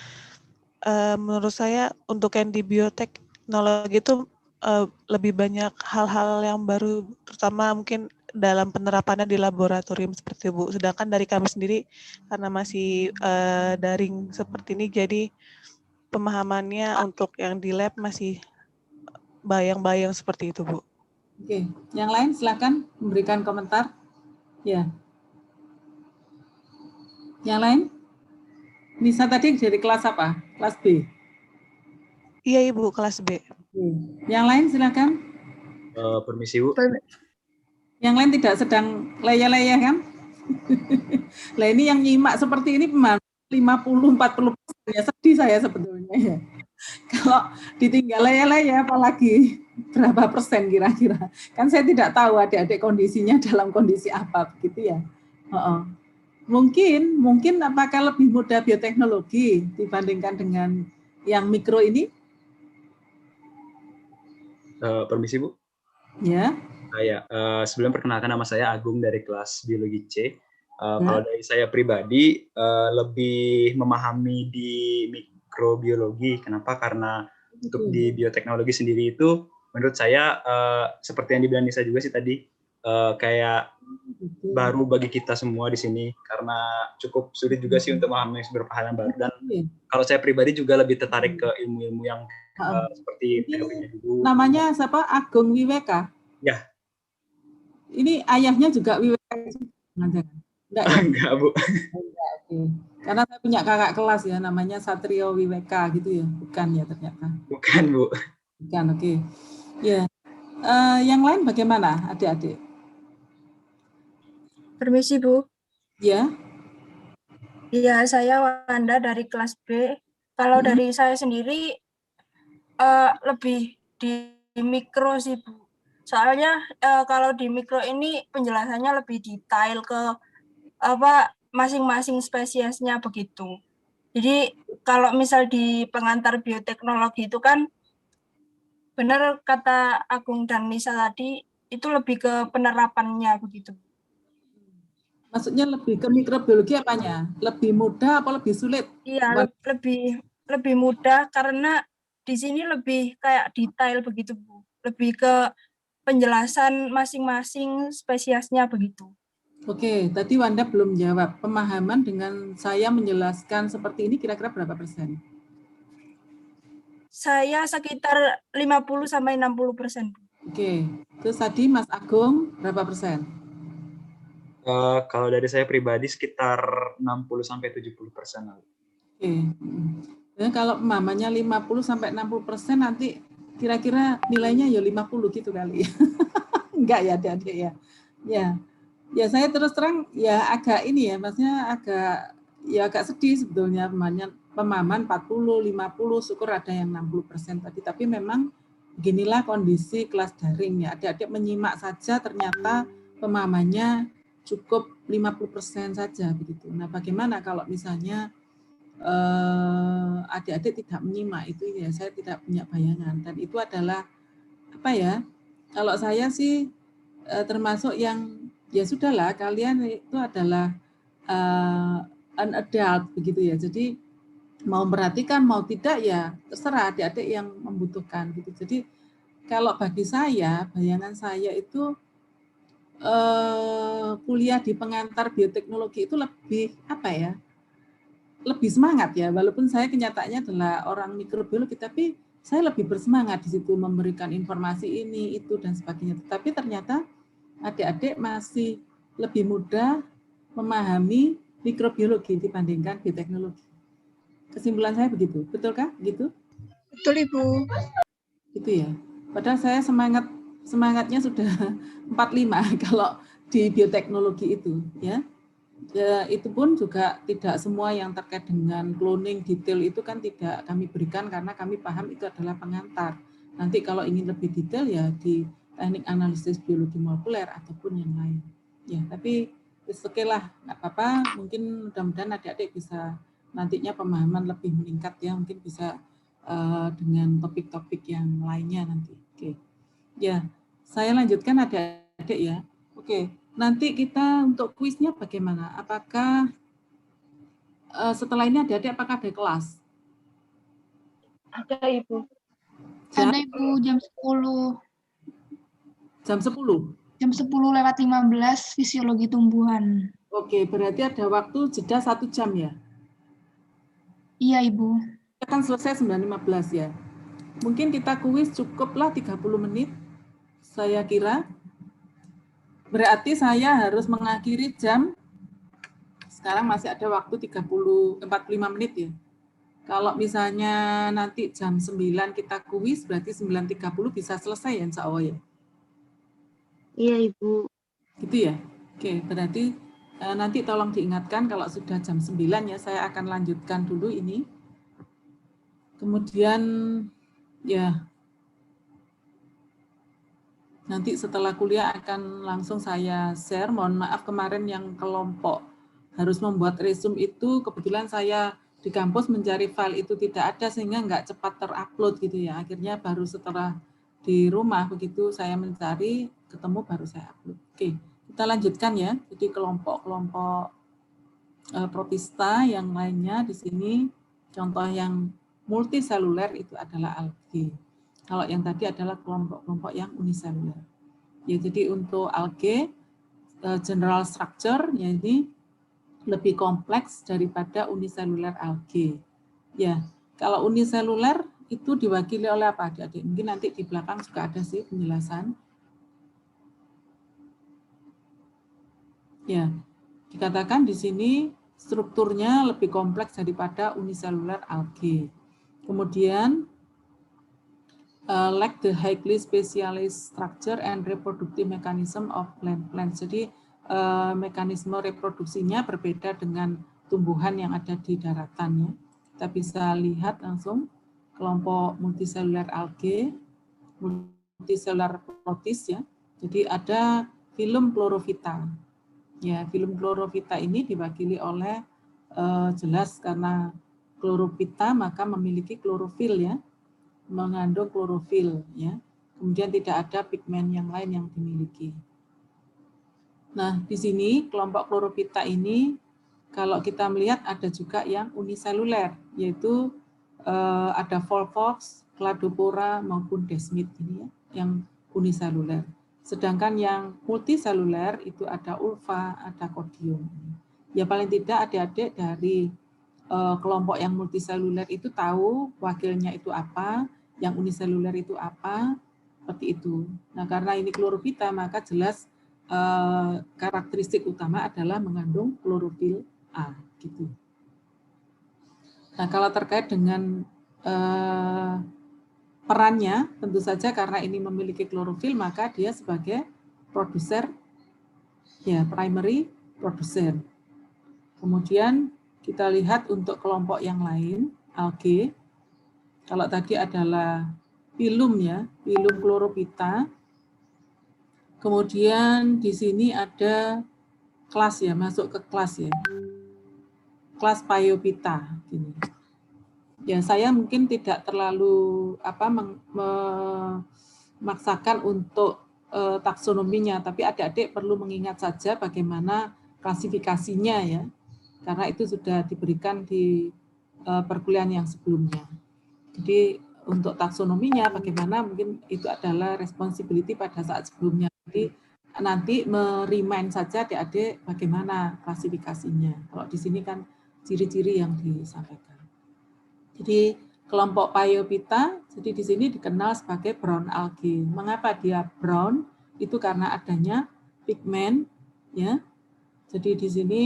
menurut saya untuk yang di bioteknologi itu lebih banyak hal-hal yang baru, terutama mungkin dalam penerapannya di laboratorium seperti Bu. Sedangkan dari kami sendiri karena masih daring seperti ini, jadi pemahamannya untuk yang di lab masih bayang-bayang seperti itu, Bu. Oke, yang lain silakan memberikan komentar. Ya. Yang lain? Nisa tadi dari kelas apa? Kelas B? Iya, Ibu, kelas B. Yang lain silakan. Permisi, Bu. Yang lain tidak sedang leyeh-leyeh kan? Lah ini yang nyimak seperti ini 50-40% ya, sedih saya sebetulnya ya. Kalau ditinggal leyeh-leyeh apalagi berapa persen kira-kira. Kan saya tidak tahu adik-adik kondisinya dalam kondisi apa begitu ya. Mungkin apakah lebih mudah bioteknologi dibandingkan dengan yang mikro ini? Permisi, Bu. Ya. Sebelum perkenalkan, nama saya Agung dari kelas biologi C. Kalau dari saya pribadi lebih memahami di mikrobiologi. Kenapa? Karena untuk di bioteknologi sendiri itu menurut saya seperti yang dibilang Nisa juga sih tadi, kayak baru bagi kita semua di sini karena cukup sulit juga sih untuk memahami beberapa hal yang baru. Dan kalau saya pribadi juga lebih tertarik ke ilmu-ilmu yang seperti dulu. Namanya siapa? Agung Wiweka. Ya. Ini ayahnya juga Wiweka. Enggak ya? Enggak, Bu. Enggak, oke. Karena saya punya kakak kelas ya, namanya Satrio Wiweka gitu ya. Bukan ya ternyata. Bukan, Bu. Bukan, oke. Ya. Yang lain bagaimana adik-adik? Permisi, Bu. Ya. Iya, saya Wanda dari kelas B. Kalau dari saya sendiri lebih di mikro sih, Bu. Soalnya kalau di mikro ini penjelasannya lebih detail ke masing-masing spesiesnya begitu. Jadi kalau misal di pengantar bioteknologi itu kan benar kata Agung dan Nisa tadi, itu lebih ke penerapannya begitu. Maksudnya lebih ke mikrobiologi apanya? Lebih mudah atau lebih sulit? Iya, lebih mudah karena di sini lebih kayak detail begitu, Bu. Lebih ke penjelasan masing-masing spesiesnya begitu. Oke, tadi Wanda belum jawab. Pemahaman dengan saya menjelaskan seperti ini kira-kira berapa persen? Saya sekitar 50-60%. Oke, terus tadi Mas Agung berapa persen? Kalau dari saya pribadi sekitar 60-70%. Oke. Nah, kalau pemahamannya 50-60% nanti kira-kira nilainya ya 50 gitu kali. Enggak ya adik-adik ya. Ya saya terus terang ya agak ini ya, maksudnya agak sedih sebetulnya pemahaman 40, 50, syukur ada yang 60% tadi. Tapi memang beginilah kondisi kelas daring ya. Adik-adik menyimak saja ternyata pemahamannya cukup 50% saja begitu. Nah, bagaimana kalau misalnya adik-adik tidak menyimak itu ya saya tidak punya bayangan dan itu adalah apa ya? Kalau saya sih termasuk yang ya sudahlah, kalian itu adalah an adult begitu ya. Jadi mau memperhatikan mau tidak ya terserah adik-adik yang membutuhkan gitu. Jadi kalau bagi saya, bayangan saya itu kuliah di pengantar bioteknologi itu lebih apa ya? Lebih semangat ya, walaupun saya kenyataannya adalah orang mikrobiologi, tapi saya lebih bersemangat di situ memberikan informasi ini, itu, dan sebagainya. Tapi ternyata adik-adik masih lebih mudah memahami mikrobiologi dibandingkan bioteknologi. Kesimpulan saya begitu, betulkah? Gitu? Betul, Ibu. Gitu ya. Padahal saya semangatnya sudah 45 kalau di bioteknologi itu, ya. Ya, itu pun juga tidak semua yang terkait dengan cloning detail itu kan tidak kami berikan karena kami paham itu adalah pengantar. Nanti kalau ingin lebih detail ya di teknik analisis biologi molekuler ataupun yang lain. Ya, tapi oke lah, nggak apa-apa. Mungkin mudah-mudahan adik-adik bisa nantinya pemahaman lebih meningkat ya, mungkin bisa dengan topik-topik yang lainnya nanti. Oke. Ya, saya lanjutkan adik-adik ya. Oke. Nanti kita untuk kuisnya bagaimana? Apakah setelah ini adik-adik apakah ada kelas? Ada, Ibu. Jam, Ada Ibu jam 10. jam 10? Jam 10:15 fisiologi tumbuhan. Oke, berarti ada waktu jeda 1 jam ya? Iya Ibu. Akan selesai 9.15 ya. Mungkin kita kuis cukuplah 30 menit, saya kira. Berarti saya harus mengakhiri jam, sekarang masih ada waktu 45 menit ya. Kalau misalnya nanti jam 9 kita kuis, berarti 9.30 bisa selesai ya insya Allah ya? Iya, Ibu. Gitu ya? Oke, berarti nanti tolong diingatkan kalau sudah jam 9 ya, saya akan lanjutkan dulu ini. Kemudian ya, nanti setelah kuliah akan langsung saya share. Mohon maaf kemarin yang kelompok harus membuat resume itu, kebetulan saya di kampus mencari file itu tidak ada sehingga nggak cepat terupload gitu ya. Akhirnya baru setelah di rumah begitu saya mencari, ketemu baru saya upload. Oke, kita lanjutkan ya. Jadi kelompok-kelompok protista yang lainnya di sini, contoh yang multiseluler itu adalah algae. Kalau yang tadi adalah kelompok-kelompok yang uniseluler. Ya, jadi untuk algae, general structure, ya ini lebih kompleks daripada uniseluler algae. Ya, kalau uniseluler itu diwakili oleh apa adik-adik? Mungkin nanti di belakang juga ada sih penjelasan. Ya, dikatakan di sini strukturnya lebih kompleks daripada uniseluler algae. Kemudian lack the highly specialized structure and reproductive mechanism of plants. Jadi mekanisme reproduksinya berbeda dengan tumbuhan yang ada di daratan ya. Kita bisa lihat langsung kelompok multiselular algae, multiselular protis ya. Jadi ada filum chlorophyta. Ya, filum chlorophyta ini diwakili oleh jelas karena chlorophyta maka memiliki klorofil ya. Mengandung klorofil ya. Kemudian tidak ada pigmen yang lain yang dimiliki. Nah, di sini kelompok chlorophyta ini kalau kita melihat ada juga yang uniseluler, yaitu ada Volvox, Cladopora maupun Desmid ini ya, yang uniseluler. Sedangkan yang multiseluler itu ada Ulva, ada Codium. Ya paling tidak adik-adik dari kelompok yang multiseluler itu tahu wakilnya itu apa, yang uniseluler itu apa, seperti itu. Nah, karena ini chlorophyta, maka jelas karakteristik utama adalah mengandung klorofil A, gitu. Nah, kalau terkait dengan perannya, tentu saja karena ini memiliki klorofil, maka dia sebagai produser, ya primary producer. Kemudian kita lihat untuk kelompok yang lain, algae. Kalau tadi adalah filum ya, filum chlorophyta. Kemudian di sini ada kelas ya, masuk ke kelas ya. Kelas Phaeophyta gini. Ya, saya mungkin tidak terlalu memaksakan untuk taksonominya, tapi adik-adik perlu mengingat saja bagaimana klasifikasinya ya, karena itu sudah diberikan di perkuliahan yang sebelumnya. Jadi untuk taksonominya bagaimana mungkin itu adalah responsibility pada saat sebelumnya. Jadi nanti merimain saja adik-adik bagaimana klasifikasinya. Kalau di sini kan ciri-ciri yang disampaikan. Jadi kelompok Phaeophyta, jadi di sini dikenal sebagai brown algae. Mengapa dia brown? Itu karena adanya pigmen, ya. Jadi di sini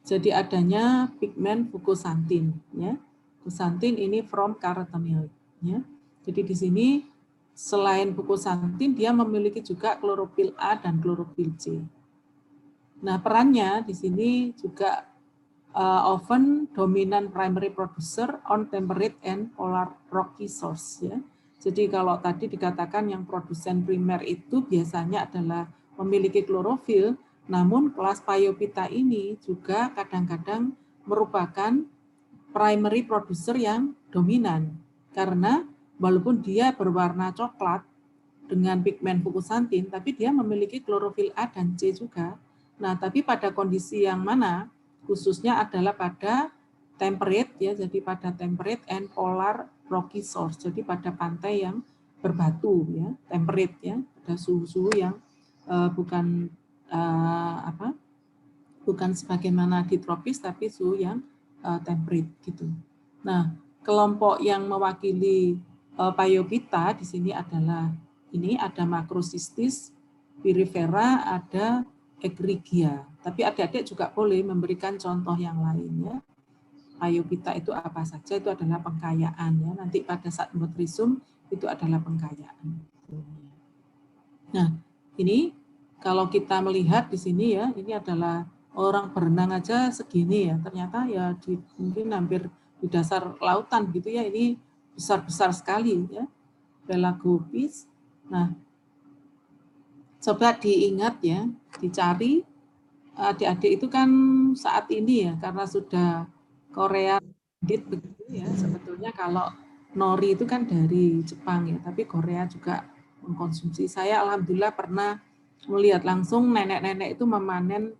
jadi adanya pigmen fucoxanthin, ya. Fucoxanthin ini from carotenoid, ya. Jadi di sini selain fucoxanthin dia memiliki juga klorofil A dan klorofil C. Nah, perannya di sini juga often dominant primary producer on temperate and polar rocky source, ya. Jadi kalau tadi dikatakan yang produsen primer itu biasanya adalah memiliki klorofil, namun kelas Phaeophyta ini juga kadang-kadang merupakan primary producer yang dominan. Karena walaupun dia berwarna coklat dengan pigmen fucoxanthin, tapi dia memiliki klorofil A dan C juga. Nah, tapi pada kondisi yang mana? Khususnya adalah pada temperate, ya, jadi pada temperate and polar rocky source, jadi pada pantai yang berbatu, ya, temperate, ya, pada suhu-suhu yang bukan bukan sebagaimana di tropis, tapi suhu yang temperate gitu. Nah, kelompok yang mewakili Phaeophyta di sini adalah ini ada Macrocystis, Pyrifera, ada Egrigia. Tapi adik-adik juga boleh memberikan contoh yang lainnya. Phaeophyta itu apa saja? Itu adalah pengkayaan, ya. Nanti pada saat membuat resume itu adalah pengkayaan. Nah, ini kalau kita melihat di sini ya, ini adalah orang berenang aja segini ya. Ternyata ya mungkin hampir di dasar lautan gitu ya. Ini besar-besar sekali ya. Pelagopis. Nah, coba diingat ya, dicari. Adik-adik itu kan saat ini ya, karena sudah Korea begitu ya. Sebetulnya kalau nori itu kan dari Jepang ya, tapi Korea juga mengkonsumsi. Saya alhamdulillah pernah melihat langsung nenek-nenek itu memanen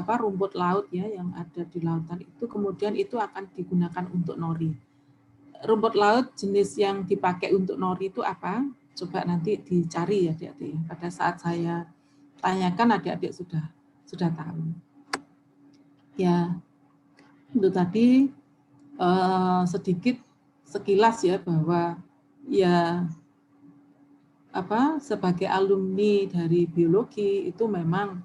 rumput laut ya yang ada di lautan itu, kemudian itu akan digunakan untuk nori. Rumput laut jenis yang dipakai untuk nori itu apa? Coba nanti dicari ya adik-adik. Pada saat saya tanyakan adik-adik sudah tahu. Ya, itu tadi sedikit sekilas ya bahwa ya sebagai alumni dari biologi itu memang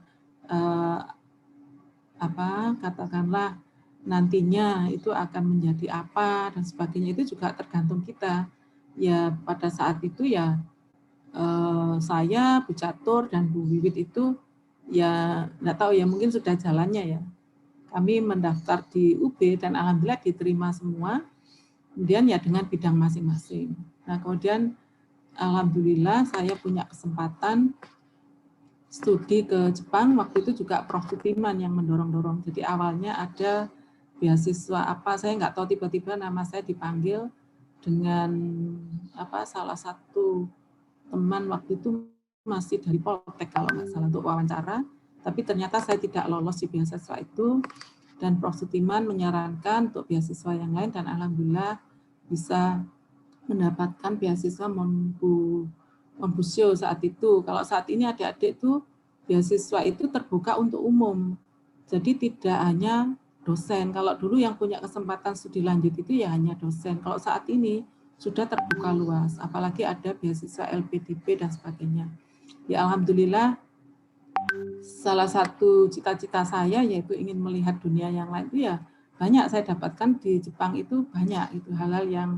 katakanlah nantinya itu akan menjadi apa dan sebagainya, itu juga tergantung kita. Ya pada saat itu ya saya, Bu Catur dan Bu Wiwit itu ya nggak tahu ya, mungkin sudah jalannya ya. Kami mendaftar di UB dan alhamdulillah diterima semua. Kemudian ya dengan bidang masing-masing. Nah, kemudian alhamdulillah saya punya kesempatan studi ke Jepang. Waktu itu juga Prof. Sutiman yang mendorong-dorong. Jadi awalnya ada beasiswa apa, saya nggak tahu, tiba-tiba nama saya dipanggil dengan salah satu teman waktu itu masih dari Poltek kalau nggak salah untuk wawancara. Tapi ternyata saya tidak lolos di beasiswa itu, dan Prof. Sutiman menyarankan untuk beasiswa yang lain, dan alhamdulillah bisa mendapatkan beasiswa Monbusio saat itu. Kalau saat ini adik-adik itu beasiswa itu terbuka untuk umum, jadi tidak hanya dosen. Kalau dulu yang punya kesempatan studi lanjut itu ya hanya dosen. Kalau saat ini sudah terbuka luas, apalagi ada beasiswa LPDP dan sebagainya. Ya alhamdulillah, salah satu cita-cita saya yaitu ingin melihat dunia yang lain itu ya banyak saya dapatkan di Jepang. Itu banyak itu hal-hal yang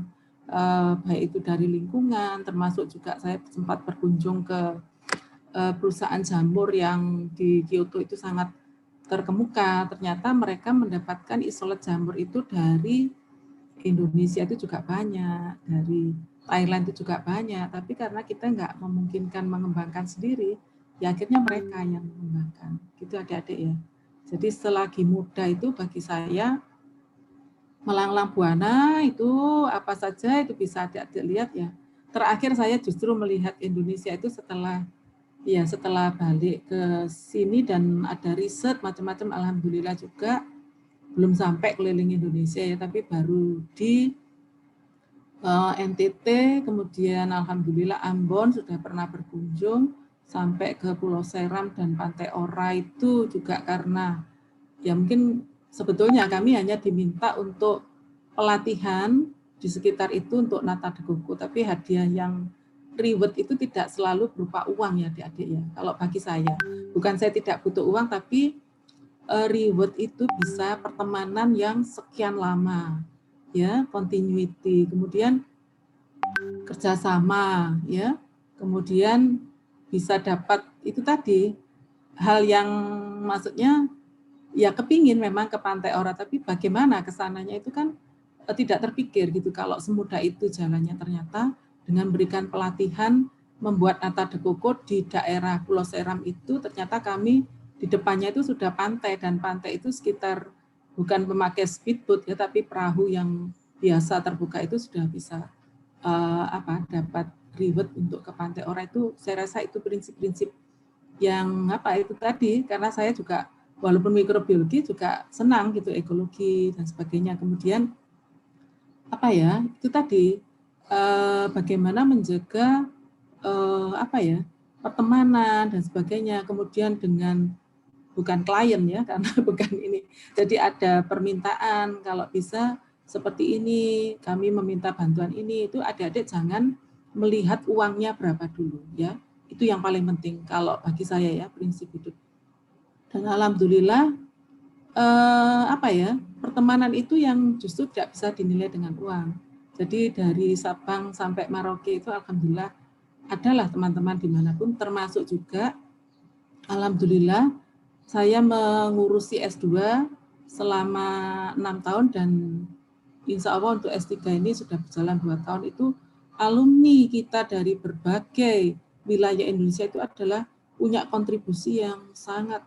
baik itu dari lingkungan, termasuk juga saya sempat berkunjung ke perusahaan jamur yang di Kyoto itu sangat terkemuka. Ternyata mereka mendapatkan isolat jamur itu dari Indonesia itu juga banyak, dari Thailand itu juga banyak, tapi karena kita nggak memungkinkan mengembangkan sendiri, ya akhirnya mereka yang mengembangkan. Gitu adik-adik ya. Jadi selagi muda itu bagi saya melanglang buana itu apa saja itu bisa adik-adik lihat ya. Terakhir saya justru melihat Indonesia itu setelah balik ke sini dan ada riset macam-macam, alhamdulillah juga belum sampai keliling Indonesia ya, tapi baru di NTT, kemudian alhamdulillah Ambon sudah pernah berkunjung, sampai ke Pulau Seram dan Pantai Ora itu juga karena ya mungkin sebetulnya kami hanya diminta untuk pelatihan di sekitar itu untuk nata de coco, tapi hadiah yang reward itu tidak selalu berupa uang ya adik-adik ya. Kalau bagi saya, bukan saya tidak butuh uang, tapi reward itu bisa pertemanan yang sekian lama, ya, continuity, kemudian kerjasama, ya, kemudian bisa dapat itu tadi hal yang maksudnya ya kepingin memang ke Pantai Ora, tapi bagaimana kesananya itu kan tidak terpikir gitu kalau semudah itu jalannya. Ternyata dengan memberikan pelatihan membuat nata de coco di daerah Pulau Seram itu, ternyata kami di depannya itu sudah pantai, dan pantai itu sekitar bukan memakai speedboat ya, tapi perahu yang biasa terbuka itu sudah bisa dapat reward untuk ke Pantai Ora. Itu saya rasa itu prinsip-prinsip yang itu tadi, karena saya juga walaupun mikrobiologi juga senang gitu, ekologi dan sebagainya. Kemudian itu tadi bagaimana menjaga pertemanan dan sebagainya. Kemudian dengan bukan klien ya, karena bukan ini. Jadi ada permintaan kalau bisa seperti ini, kami meminta bantuan ini, itu adik-adik jangan melihat uangnya berapa dulu ya. Itu yang paling penting kalau bagi saya ya, prinsip hidup. Dan alhamdulillah pertemanan itu yang justru tidak bisa dinilai dengan uang. Jadi dari Sabang sampai Merauke itu alhamdulillah adalah teman-teman dimanapun, termasuk juga alhamdulillah saya mengurusi S2 selama 6 tahun dan insya Allah untuk S3 ini sudah berjalan 2 tahun. Itu alumni kita dari berbagai wilayah Indonesia itu adalah punya kontribusi yang sangat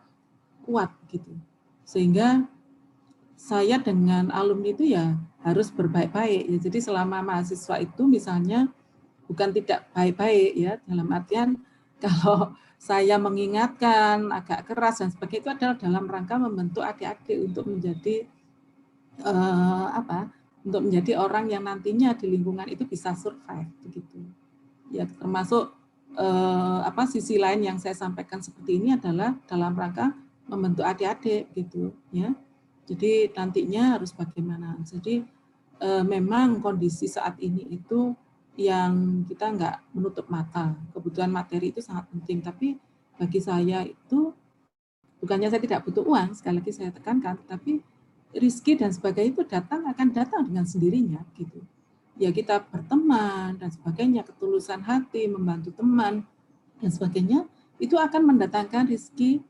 kuat gitu. Sehingga saya dengan alumni itu ya harus berbaik-baik ya. Jadi selama mahasiswa itu misalnya bukan tidak baik-baik ya, dalam artian kalau saya mengingatkan agak keras dan sebagainya, itu adalah dalam rangka membentuk adik-adik untuk menjadi untuk menjadi orang yang nantinya di lingkungan itu bisa survive begitu. Ya, termasuk sisi lain yang saya sampaikan seperti ini adalah dalam rangka membentuk adik-adik gitu ya. Jadi nantinya harus bagaimana. Jadi memang kondisi saat ini itu yang kita nggak menutup mata. Kebutuhan materi itu sangat penting, tapi bagi saya itu bukannya saya tidak butuh uang, sekali lagi saya tekankan, tapi rezeki dan sebagainya itu akan datang dengan sendirinya gitu. Ya kita berteman dan sebagainya, ketulusan hati, membantu teman dan sebagainya, itu akan mendatangkan rezeki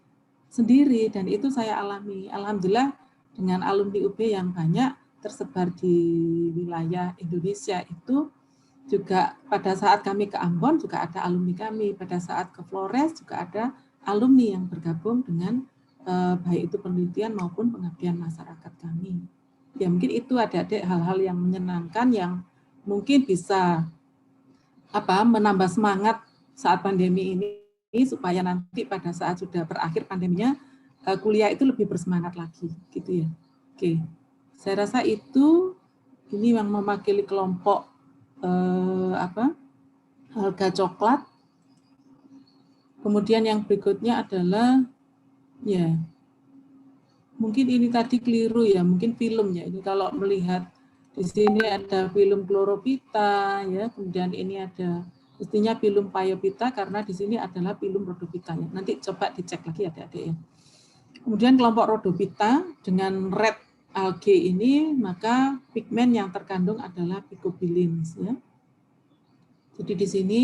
sendiri, dan itu saya alami. Alhamdulillah dengan alumni UB yang banyak tersebar di wilayah Indonesia itu juga pada saat kami ke Ambon juga ada alumni kami, pada saat ke Flores juga ada alumni yang bergabung dengan baik itu penelitian maupun pengabdian masyarakat kami. Ya mungkin itu adik-adik hal-hal yang menyenangkan yang mungkin bisa menambah semangat saat pandemi ini supaya nanti pada saat sudah berakhir pandeminya kuliah itu lebih bersemangat lagi gitu ya. Oke. Saya rasa itu ini yang mewakili kelompok Alga Coklat. Kemudian yang berikutnya adalah ya mungkin ini tadi keliru ya, mungkin film ya. Ini kalau melihat di sini ada film Chlorophyta ya, kemudian ini ada mestinya film Phaeophyta karena di sini adalah film Rhodophyta ya. Nanti coba dicek lagi adik-adik ya. Kemudian kelompok Rhodophyta dengan red algae ini, maka pigmen yang terkandung adalah phycobilins ya. Jadi di sini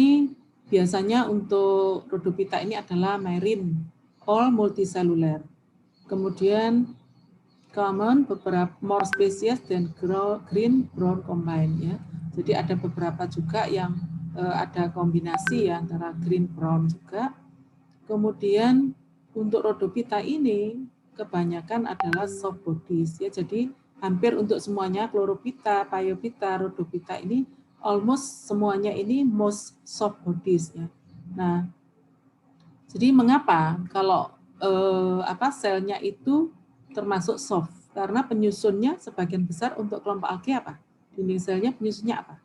biasanya untuk Rhodophyta ini adalah marine, all multicellular. Kemudian common beberapa more spesies dan green brown combine ya. Jadi ada beberapa juga yang ada kombinasi ya antara green brown juga. Kemudian untuk Rhodophyta ini kebanyakan adalah soft bodies ya. Jadi hampir untuk semuanya, chlorophyta, phaeophyta, rhodophyta ini almost semuanya ini most soft bodies ya. Nah, jadi mengapa kalau selnya itu termasuk soft? Karena penyusunnya sebagian besar untuk kelompok alge apa? Dinding selnya penyusunnya apa?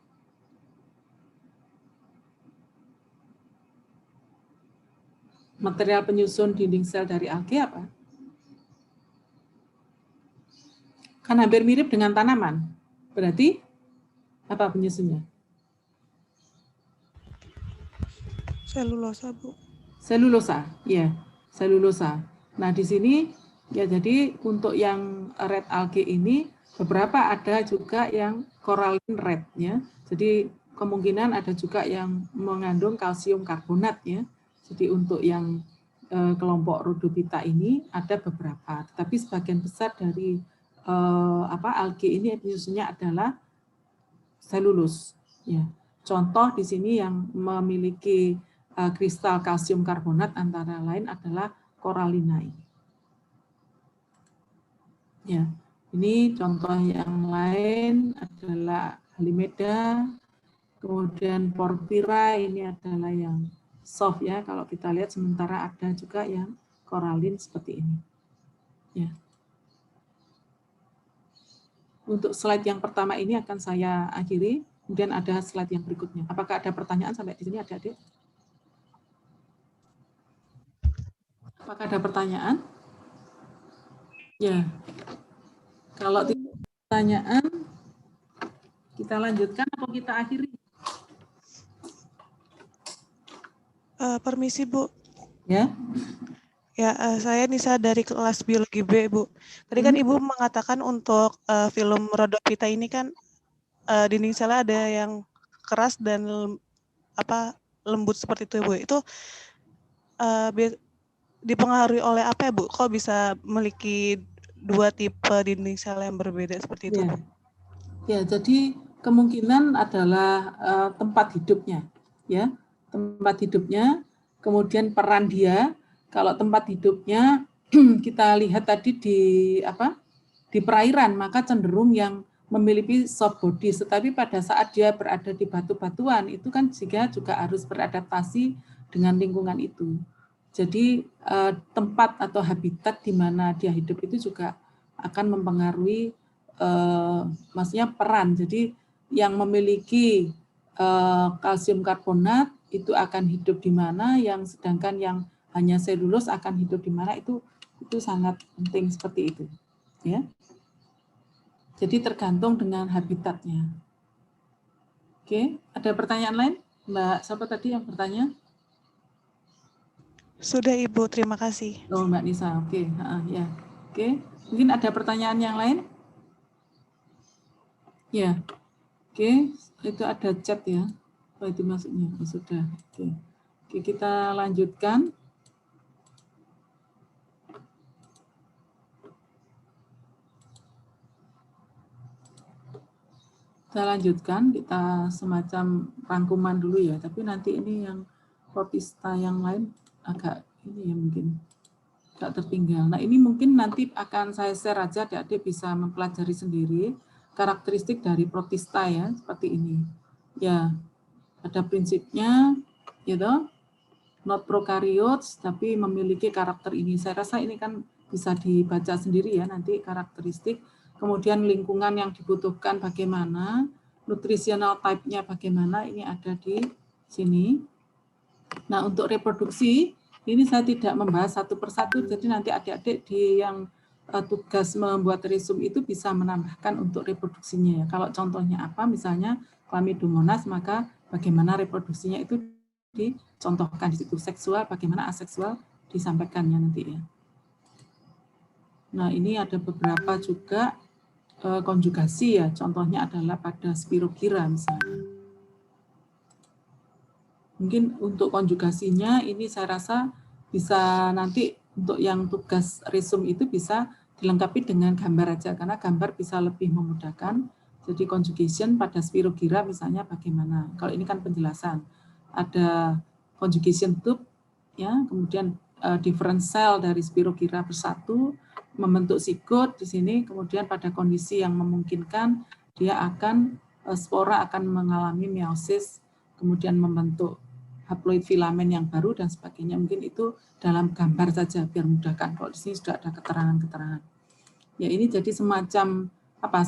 Material penyusun dinding sel dari alge apa? Kan hampir mirip dengan tanaman. Berarti apa penyusunnya? Selulosa, Bu. Selulosa, ya, selulosa. Nah, di sini ya jadi untuk yang red algae ini beberapa ada juga yang coralline red ya. Jadi kemungkinan ada juga yang mengandung kalsium karbonat ya. Jadi untuk yang kelompok rhodophyta ini ada beberapa, tetapi sebagian besar dari algae ini penyusunnya adalah selulus ya. Contoh di sini yang memiliki kristal kalsium karbonat antara lain adalah corallinae. Ya, ini contoh yang lain adalah Halimeda, kemudian Porphyra ini adalah yang soft ya. Kalau kita lihat sementara ada juga yang corallin seperti ini. Ya. Untuk slide yang pertama ini akan saya akhiri, kemudian ada slide yang berikutnya. Apakah ada pertanyaan sampai di sini adik-adik? Apakah ada pertanyaan? Ya. Kalau tidak ada pertanyaan, kita lanjutkan atau kita akhiri? Permisi, Bu. Ya. Ya, saya Nisa dari kelas biologi B, Bu. Tadi kan Ibu mengatakan untuk film Rhodophyta ini kan dinding selnya ada yang keras dan lembut seperti itu, Bu. Itu dipengaruhi oleh apa ya, Bu? Kok bisa memiliki dua tipe dinding sel yang berbeda seperti itu? Ya, jadi kemungkinan adalah tempat hidupnya, ya, tempat hidupnya, kemudian peran dia. Kalau tempat hidupnya kita lihat tadi di perairan, maka cenderung yang memiliki soft body. Tetapi pada saat dia berada di batu-batuan, itu kan juga harus beradaptasi dengan lingkungan itu. Jadi tempat atau habitat di mana dia hidup itu juga akan mempengaruhi maksudnya peran. Jadi yang memiliki kalsium karbonat itu akan hidup di mana, yang sedangkan yang hanya selulus akan hidup di mana, itu sangat penting seperti itu. Ya. Jadi tergantung dengan habitatnya. Oke, ada pertanyaan lain? Mbak, siapa tadi yang bertanya? Sudah, Ibu, terima kasih. Oh, Mbak Nisa, oke. Ya. Oke, mungkin ada pertanyaan yang lain? Ya, oke, itu ada chat ya. Oh, itu maksudnya, oh, sudah. Oke, kita lanjutkan. Kita lanjutkan, kita semacam rangkuman dulu ya, tapi nanti ini yang protista yang lain agak ini ya mungkin agak tertinggal. Nah ini mungkin nanti akan saya share aja, adik-adik bisa mempelajari sendiri karakteristik dari protista ya, seperti ini. Ya, ada prinsipnya, gitu, not prokaryotes, tapi memiliki karakter ini. Saya rasa ini kan bisa dibaca sendiri ya nanti karakteristik. Kemudian lingkungan yang dibutuhkan bagaimana, nutritional type-nya bagaimana, ini ada di sini. Nah, untuk reproduksi, ini saya tidak membahas satu persatu, jadi nanti adik-adik di yang tugas membuat resume itu bisa menambahkan untuk reproduksinya. Ya. Kalau contohnya apa, misalnya Chlamydomonas, maka bagaimana reproduksinya itu dicontohkan di situ. Seksual, bagaimana aseksual disampaikannya nanti ya. Nah, ini ada beberapa juga konjugasi ya, contohnya adalah pada Spirogyra misalnya. Mungkin untuk konjugasinya ini saya rasa bisa nanti untuk yang tugas resume itu bisa dilengkapi dengan gambar aja, karena gambar bisa lebih memudahkan. Jadi conjugation pada Spirogyra misalnya bagaimana. Kalau ini kan penjelasan. Ada conjugation tube, ya, kemudian different cell dari Spirogyra bersatu, membentuk sigot di sini, kemudian pada kondisi yang memungkinkan dia akan spora akan mengalami meiosis, kemudian membentuk haploid filamen yang baru dan sebagainya. Mungkin itu dalam gambar saja biar mudahkan. Kalau di sini sudah ada keterangan-keterangan. Ya, ini jadi semacam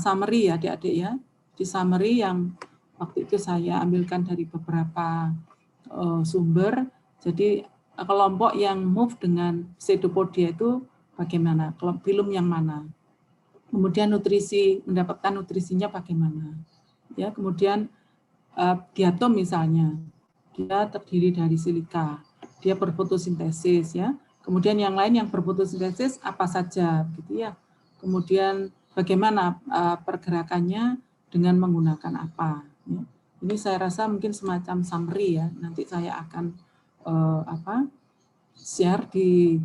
summary ya adik-adik ya. Di summary yang waktu itu saya ambilkan dari beberapa sumber. Jadi kelompok yang move dengan pseudopodia itu bagaimana? Filum yang mana? Kemudian nutrisi, mendapatkan nutrisinya bagaimana? Ya, kemudian diatom misalnya, dia terdiri dari silika, dia berfotosintesis ya. Kemudian yang lain yang berfotosintesis apa saja gitu ya. Kemudian bagaimana pergerakannya dengan menggunakan apa. Ya. Ini saya rasa mungkin semacam summary ya. Nanti saya akan share di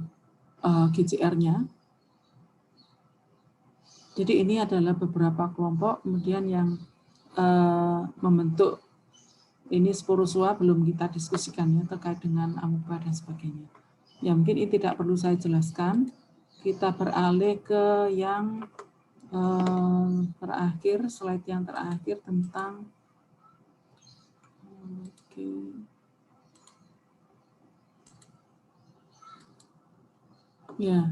GCR-nya. Jadi ini adalah beberapa kelompok kemudian yang membentuk ini sporozoa belum kita diskusikan ya terkait dengan amoeba dan sebagainya. Ya mungkin ini tidak perlu saya jelaskan. Kita beralih ke yang terakhir, slide yang terakhir tentang ya.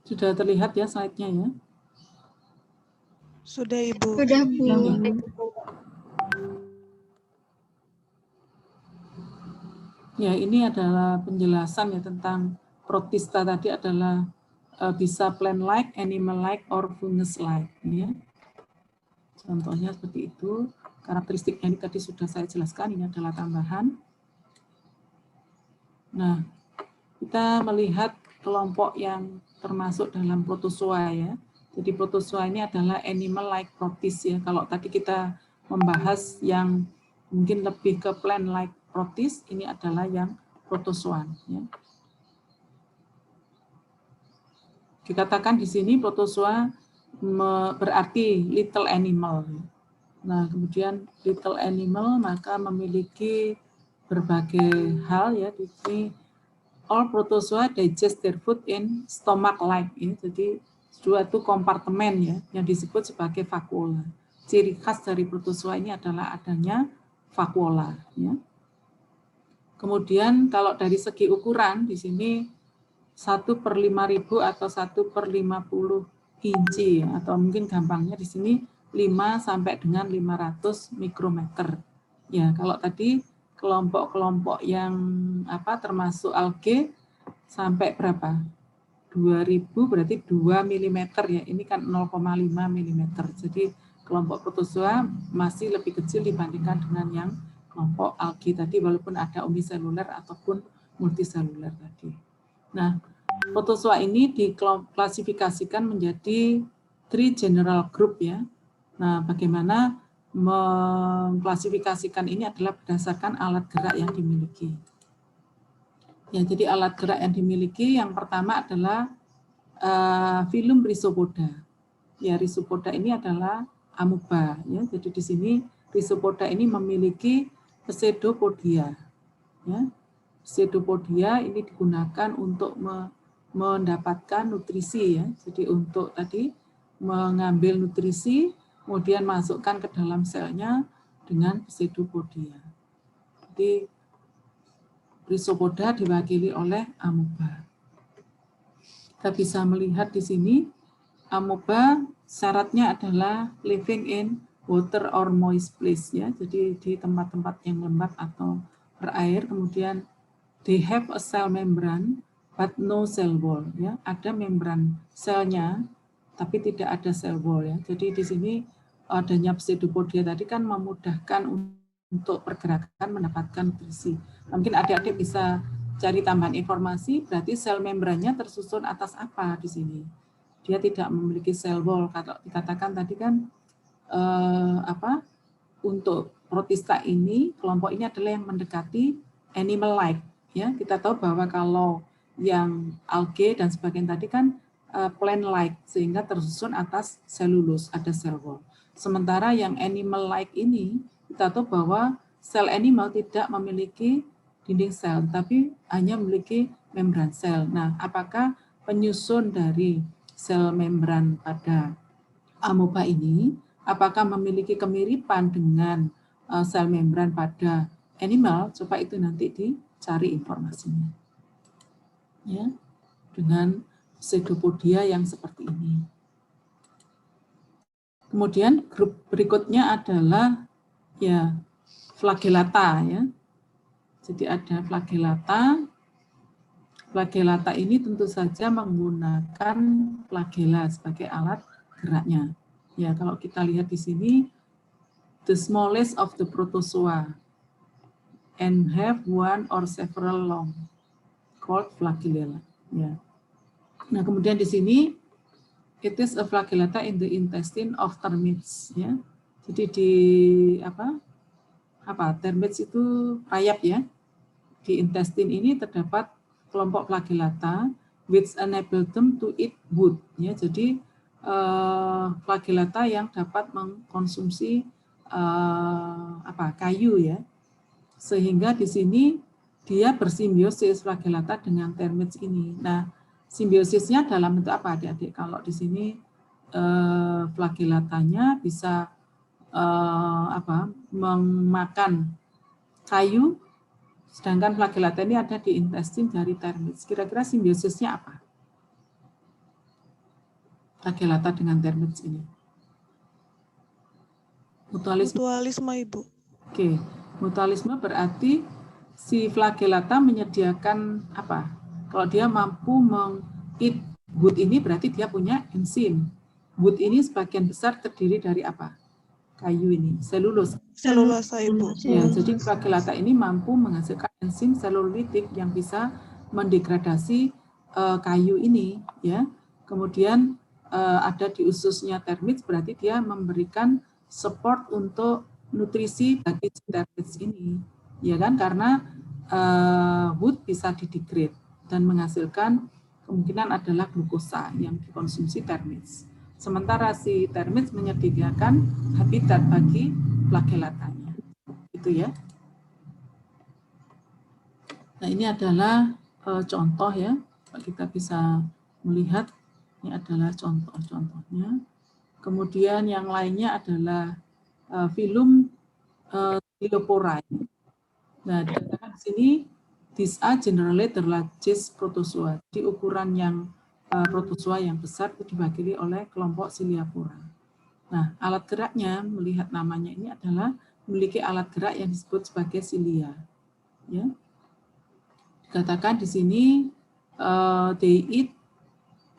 Sudah terlihat ya slide-nya ya? Sudah, Ibu. Sudah, Bu. Ya, ini adalah penjelasan ya tentang protista tadi adalah bisa plant-like, animal-like, or fungus-like. Ya. Contohnya seperti itu. Karakteristiknya ini tadi sudah saya jelaskan, ini adalah tambahan. Nah, kita melihat kelompok yang termasuk dalam protozoa ya. Jadi protozoa ini adalah animal-like protist ya. Kalau tadi kita membahas yang mungkin lebih ke plant-like protist, ini adalah yang protozoan. Ya. Dikatakan di sini protozoa berarti little animal. Nah, kemudian little animal maka memiliki berbagai hal ya. Di sini all protozoa digest their food in stomach-like. Ya. Jadi suatu kompartemen ya yang disebut sebagai vakuola. Ciri khas dari protozoa ini adalah adanya vakuola. Ya. Kemudian kalau dari segi ukuran di sini 1/5000 atau 1/50 inci atau mungkin gampangnya di sini 5 sampai dengan 500 mikrometer. Ya, kalau tadi kelompok-kelompok yang termasuk algae sampai berapa? 2000 berarti 2 mm ya. Ini kan 0,5 mm. Jadi kelompok protozoa masih lebih kecil dibandingkan dengan yang kelompok algae tadi walaupun ada uniseluler ataupun multiseluler tadi. Nah, protozoa ini diklasifikasikan menjadi 3 general group ya. Nah, bagaimana mengklasifikasikan ini adalah berdasarkan alat gerak yang dimiliki. Ya, jadi alat gerak yang dimiliki yang pertama adalah filum Rhizopoda. Ya, Rhizopoda ini adalah amoeba. Ya, jadi di sini Rhizopoda ini memiliki pseudopodia. Ya, pseudopodia ini digunakan untuk mendapatkan nutrisi ya. Jadi untuk tadi mengambil nutrisi kemudian masukkan ke dalam selnya dengan pseudopodia. Jadi Rhizopoda diwakili oleh amoeba. Kita bisa melihat di sini amoeba syaratnya adalah living in water or moist place ya. Jadi di tempat-tempat yang lembab atau berair, kemudian they have a cell membrane but no cell wall ya. Ada membran selnya tapi tidak ada cell wall ya. Jadi di sini adanya pseudopodia tadi kan memudahkan untuk pergerakan mendapatkan nutrisi. Mungkin adik-adik bisa cari tambahan informasi, berarti sel membrannya tersusun atas apa di sini? Dia tidak memiliki cell wall. Kalau dikatakan tadi kan untuk protista ini, kelompok ini adalah yang mendekati animal-like. Ya, kita tahu bahwa kalau yang algae dan sebagainya tadi kan plant-like, sehingga tersusun atas selulus, ada cell wall. Sementara yang animal-like ini, kita tahu bahwa sel animal tidak memiliki dinding sel, tapi hanya memiliki membran sel. Nah, apakah penyusun dari sel membran pada amoeba ini apakah memiliki kemiripan dengan sel membran pada animal? Coba itu nanti dicari informasinya. Ya, dengan pseudopodia yang seperti ini. Kemudian grup berikutnya adalah ya flagellata ya. Jadi ada flagellata. Flagellata ini tentu saja menggunakan flagella sebagai alat geraknya. Ya, kalau kita lihat di sini, the smallest of the protozoa and have one or several long, called flagella. Ya. Nah, kemudian di sini, it is a flagellata in the intestine of termites. Ya. Jadi di termites itu rayap ya. Di intestine ini terdapat kelompok flagellata which enable them to eat wood. Ya, jadi flagellata yang dapat mengkonsumsi kayu ya. Sehingga di sini dia bersimbiosis flagellata dengan termites ini. Nah, simbiosisnya dalam bentuk apa adik-adik? Kalau di sini flagellatanya bisa memakan kayu, sedangkan flagellata ini ada di intestin dari termites. Kira-kira simbiosisnya apa? Flagellata dengan termites ini. Mutualisme, Ibu. Oke, mutualisme berarti si flagellata menyediakan apa? Kalau dia mampu meng-eat wood ini berarti dia punya enzim. Wood ini sebagian besar terdiri dari apa? Kayu ini, selulosa. Selulosa, Ibu. Ya, jadi flagellata ini mampu menghasilkan enzim selulitik yang bisa mendegradasi kayu ini, ya. Kemudian ada di ususnya termites, berarti dia memberikan support untuk nutrisi bagi termites ini, ya kan? Karena wood bisa didegrade dan menghasilkan kemungkinan adalah glukosa yang dikonsumsi termites. Sementara si termites menyediakan habitat bagi flagellatanya. Itu ya. Nah, ini adalah contoh ya. Kita bisa melihat ini adalah contoh-contohnya. Kemudian yang lainnya adalah filum Cilioporae. Nah, dikatakan di sini these are generally the largest protozoa. Di ukuran yang protozoa yang besar itu dibagi oleh kelompok Cilioporae. Nah, alat geraknya melihat namanya ini adalah memiliki alat gerak yang disebut sebagai cilia. Ya. Dikatakan di sini they eat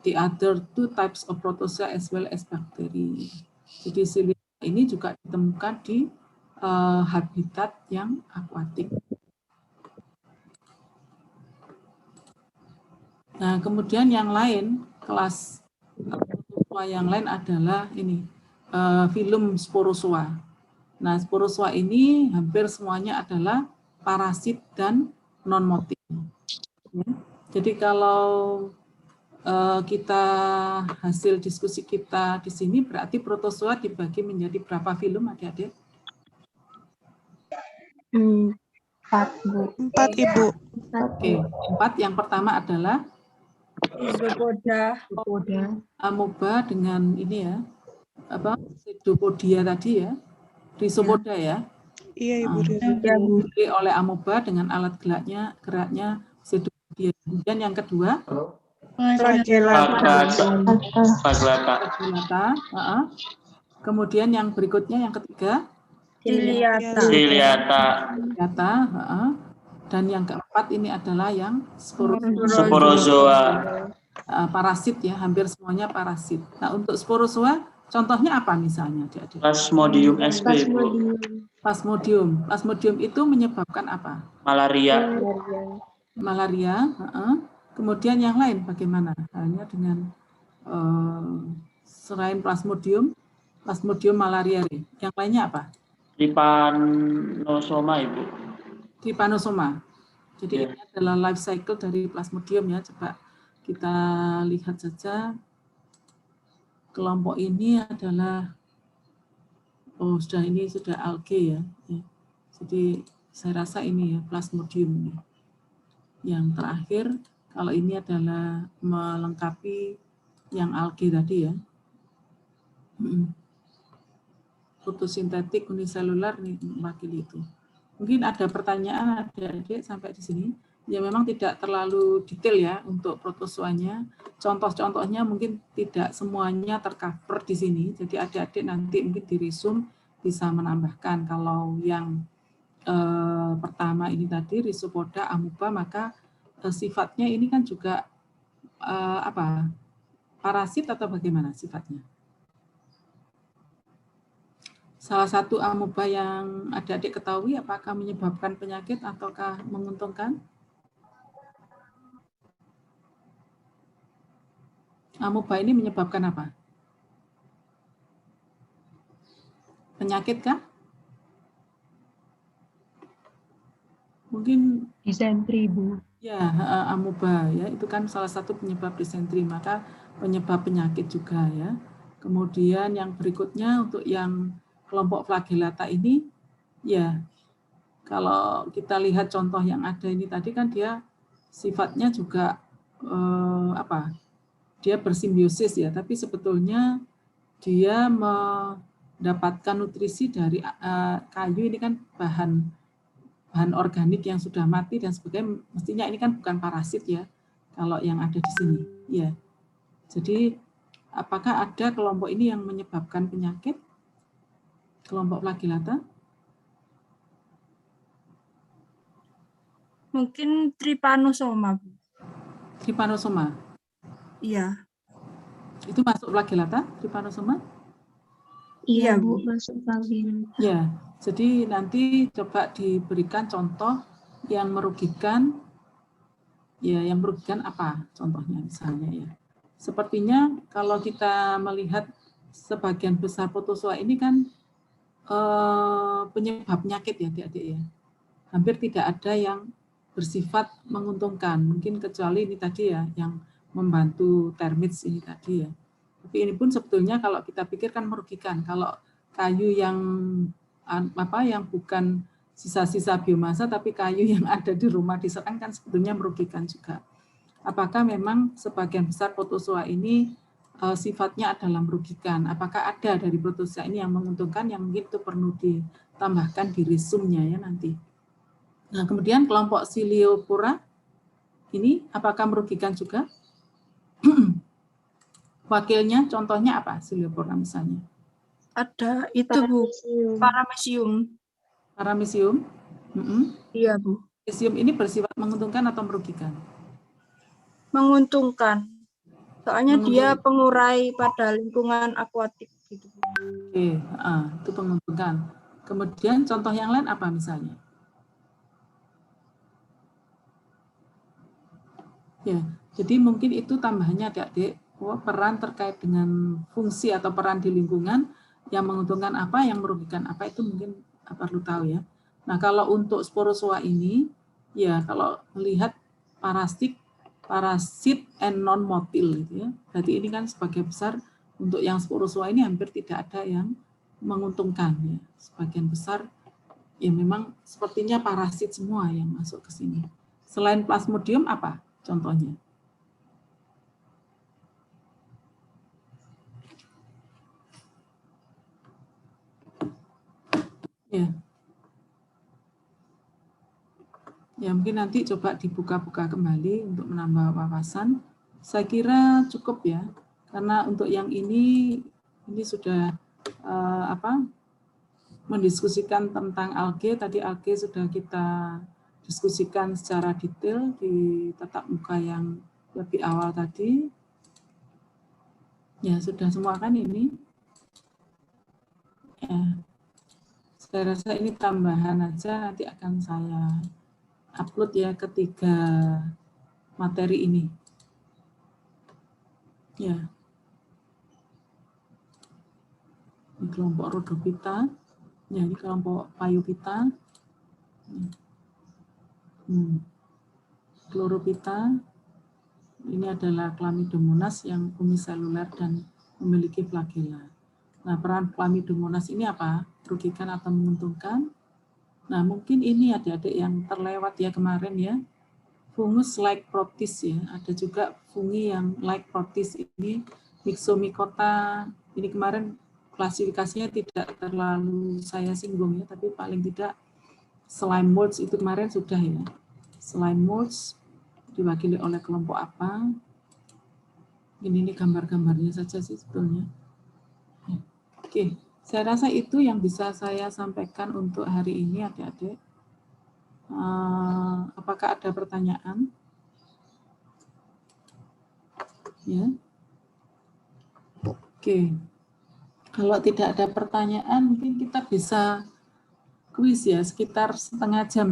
the other two types of protozoa as well as bakteri. Jadi cilia ini juga ditemukan di habitat yang akuatik. Nah, kemudian yang lain, kelas protozoa yang lain adalah ini, filum Sporozoa. Nah, Sporozoa ini hampir semuanya adalah parasit dan non-motif. Ya. Jadi kalau kita hasil diskusi kita di sini, berarti protozoa dibagi menjadi berapa filum adik-adik? 4, Bu. 4, Ibu. Oke, 4. Yang pertama adalah Rhizopoda. amoeba dengan ini ya, pseudopodia tadi ya, rhizopoda ya. Iya, Ibu. Diberi oleh amoeba dengan alat geraknya pseudopodia. Kemudian yang kedua, flagellata. Kemudian yang berikutnya yang ketiga, ciliata. Dan yang keempat ini adalah yang sporozoa. Parasit ya, hampir semuanya parasit. Nah, untuk sporozoa contohnya apa misalnya, Adik-adik? Plasmodium sp. Plasmodium. Plasmodium itu menyebabkan apa? Malaria. Kemudian yang lain bagaimana? Halnya dengan selain Plasmodium malaria. Yang lainnya apa? Trypanosoma, Ibu. Trypanosoma. Jadi ini adalah life cycle dari Plasmodium ya. Coba kita lihat saja. Kelompok ini adalah sudah algae ya. Jadi saya rasa ini ya Plasmodium ini. Yang terakhir Kalau ini adalah melengkapi yang alge tadi ya. Fotosintetik uniselular nih mewakili itu. Mungkin ada pertanyaan adik-adik sampai di sini. Ya memang tidak terlalu detail ya untuk protozoanya. Contoh-contohnya mungkin tidak semuanya tercover di sini. Jadi adik-adik nanti mungkin di resume bisa menambahkan. Kalau yang pertama ini tadi Rhizopoda, amuba, maka sifatnya ini kan juga apa? Parasit atau bagaimana sifatnya? Salah satu amuba yang adik-adik ketahui apakah menyebabkan penyakit ataukah menguntungkan? Amuba ini menyebabkan apa? Penyakit kah? Mungkin Disentri, Bu. ya, amuba ya, itu kan salah satu penyebab disentri, maka penyebab penyakit juga ya. Kemudian yang berikutnya untuk yang kelompok flagellata ini ya, kalau kita lihat contoh yang ada ini tadi kan dia sifatnya juga apa? Dia bersimbiosis ya, tapi sebetulnya dia mendapatkan nutrisi dari kayu, ini kan bahan organik yang sudah mati dan sebagainya, mestinya ini kan bukan parasit ya, kalau yang ada di sini. Ya. Jadi apakah ada kelompok ini yang menyebabkan penyakit? Kelompok flagellata? Mungkin trypanosoma, Bu. Trypanosoma? Iya. Itu masuk flagellata, trypanosoma? Iya, Bu, Bu. masuk flagellata. Ya, jadi nanti coba diberikan contoh yang merugikan, ya yang merugikan apa contohnya misalnya ya. Sepertinya kalau kita melihat sebagian besar protozoa ini kan penyebab penyakit ya adik-adik ya. Hampir tidak ada yang bersifat menguntungkan, mungkin kecuali ini tadi ya yang membantu termites ini tadi ya. Tapi ini pun sebetulnya kalau kita pikirkan merugikan. Kalau kayu yang bukan sisa-sisa biomasa tapi kayu yang ada di rumah diserang kan sebetulnya merugikan juga. Apakah memang sebagian besar protozoa ini sifatnya adalah merugikan? Apakah ada dari protozoa ini yang menguntungkan, yang mungkin itu perlu ditambahkan di resume-nya ya nanti. Nah, kemudian kelompok Ciliopora ini apakah merugikan juga? Wakilnya contohnya apa Ciliopora misalnya? Ada itu, Bu. Paramecium. Paramecium? Iya, Bu. Paramecium ini bersifat menguntungkan atau merugikan? Menguntungkan. Soalnya dia pengurai pada lingkungan akuatik gitu. Oke, itu menguntungkan. Kemudian contoh yang lain apa misalnya? Ya, jadi mungkin itu tambahannya adik-adik, peran terkait dengan fungsi atau peran di lingkungan yang menguntungkan apa, yang merugikan apa, itu mungkin perlu tahu ya. Nah, kalau untuk sporozoa ini, ya kalau melihat parasit and non-motil gitu ya. Berarti ini kan sebagian besar untuk yang sporozoa ini hampir tidak ada yang menguntungkan ya. Sebagian besar ya memang sepertinya parasit semua yang masuk ke sini. Selain Plasmodium apa contohnya? Ya. Ya, mungkin nanti coba dibuka-buka kembali untuk menambah wawasan. Saya kira cukup ya, karena untuk yang ini sudah mendiskusikan tentang alge. Tadi alge sudah kita diskusikan secara detail di tatap muka yang lebih awal tadi. Ya, sudah semua kan ini. Ya. Saya rasa ini tambahan aja, nanti akan saya upload ya ketiga materi ini. Ya. Ini kelompok Rhodophyta. Ya, ini kelompok Phaeophyta. Chlorophyta. Ini adalah Chlamydomonas yang uniseluler dan memiliki flagella. Nah, peran Chlamydomonas ini apa? Merugikan atau menguntungkan? Nah, mungkin ini adik-adik yang terlewat ya kemarin ya. fungus like protis ya. Ada juga fungi yang like protis ini Myxomycota. Ini kemarin klasifikasinya tidak terlalu saya singgung ya, tapi paling tidak slime molds itu kemarin sudah ya. Slime molds diwakili oleh kelompok apa? Ini gambar-gambarnya saja sih sebetulnya. Oke, saya rasa itu yang bisa saya sampaikan untuk hari ini adik-adik. Apakah ada pertanyaan? Ya. Oke. Kalau tidak ada pertanyaan, mungkin kita bisa kuis ya, sekitar setengah jam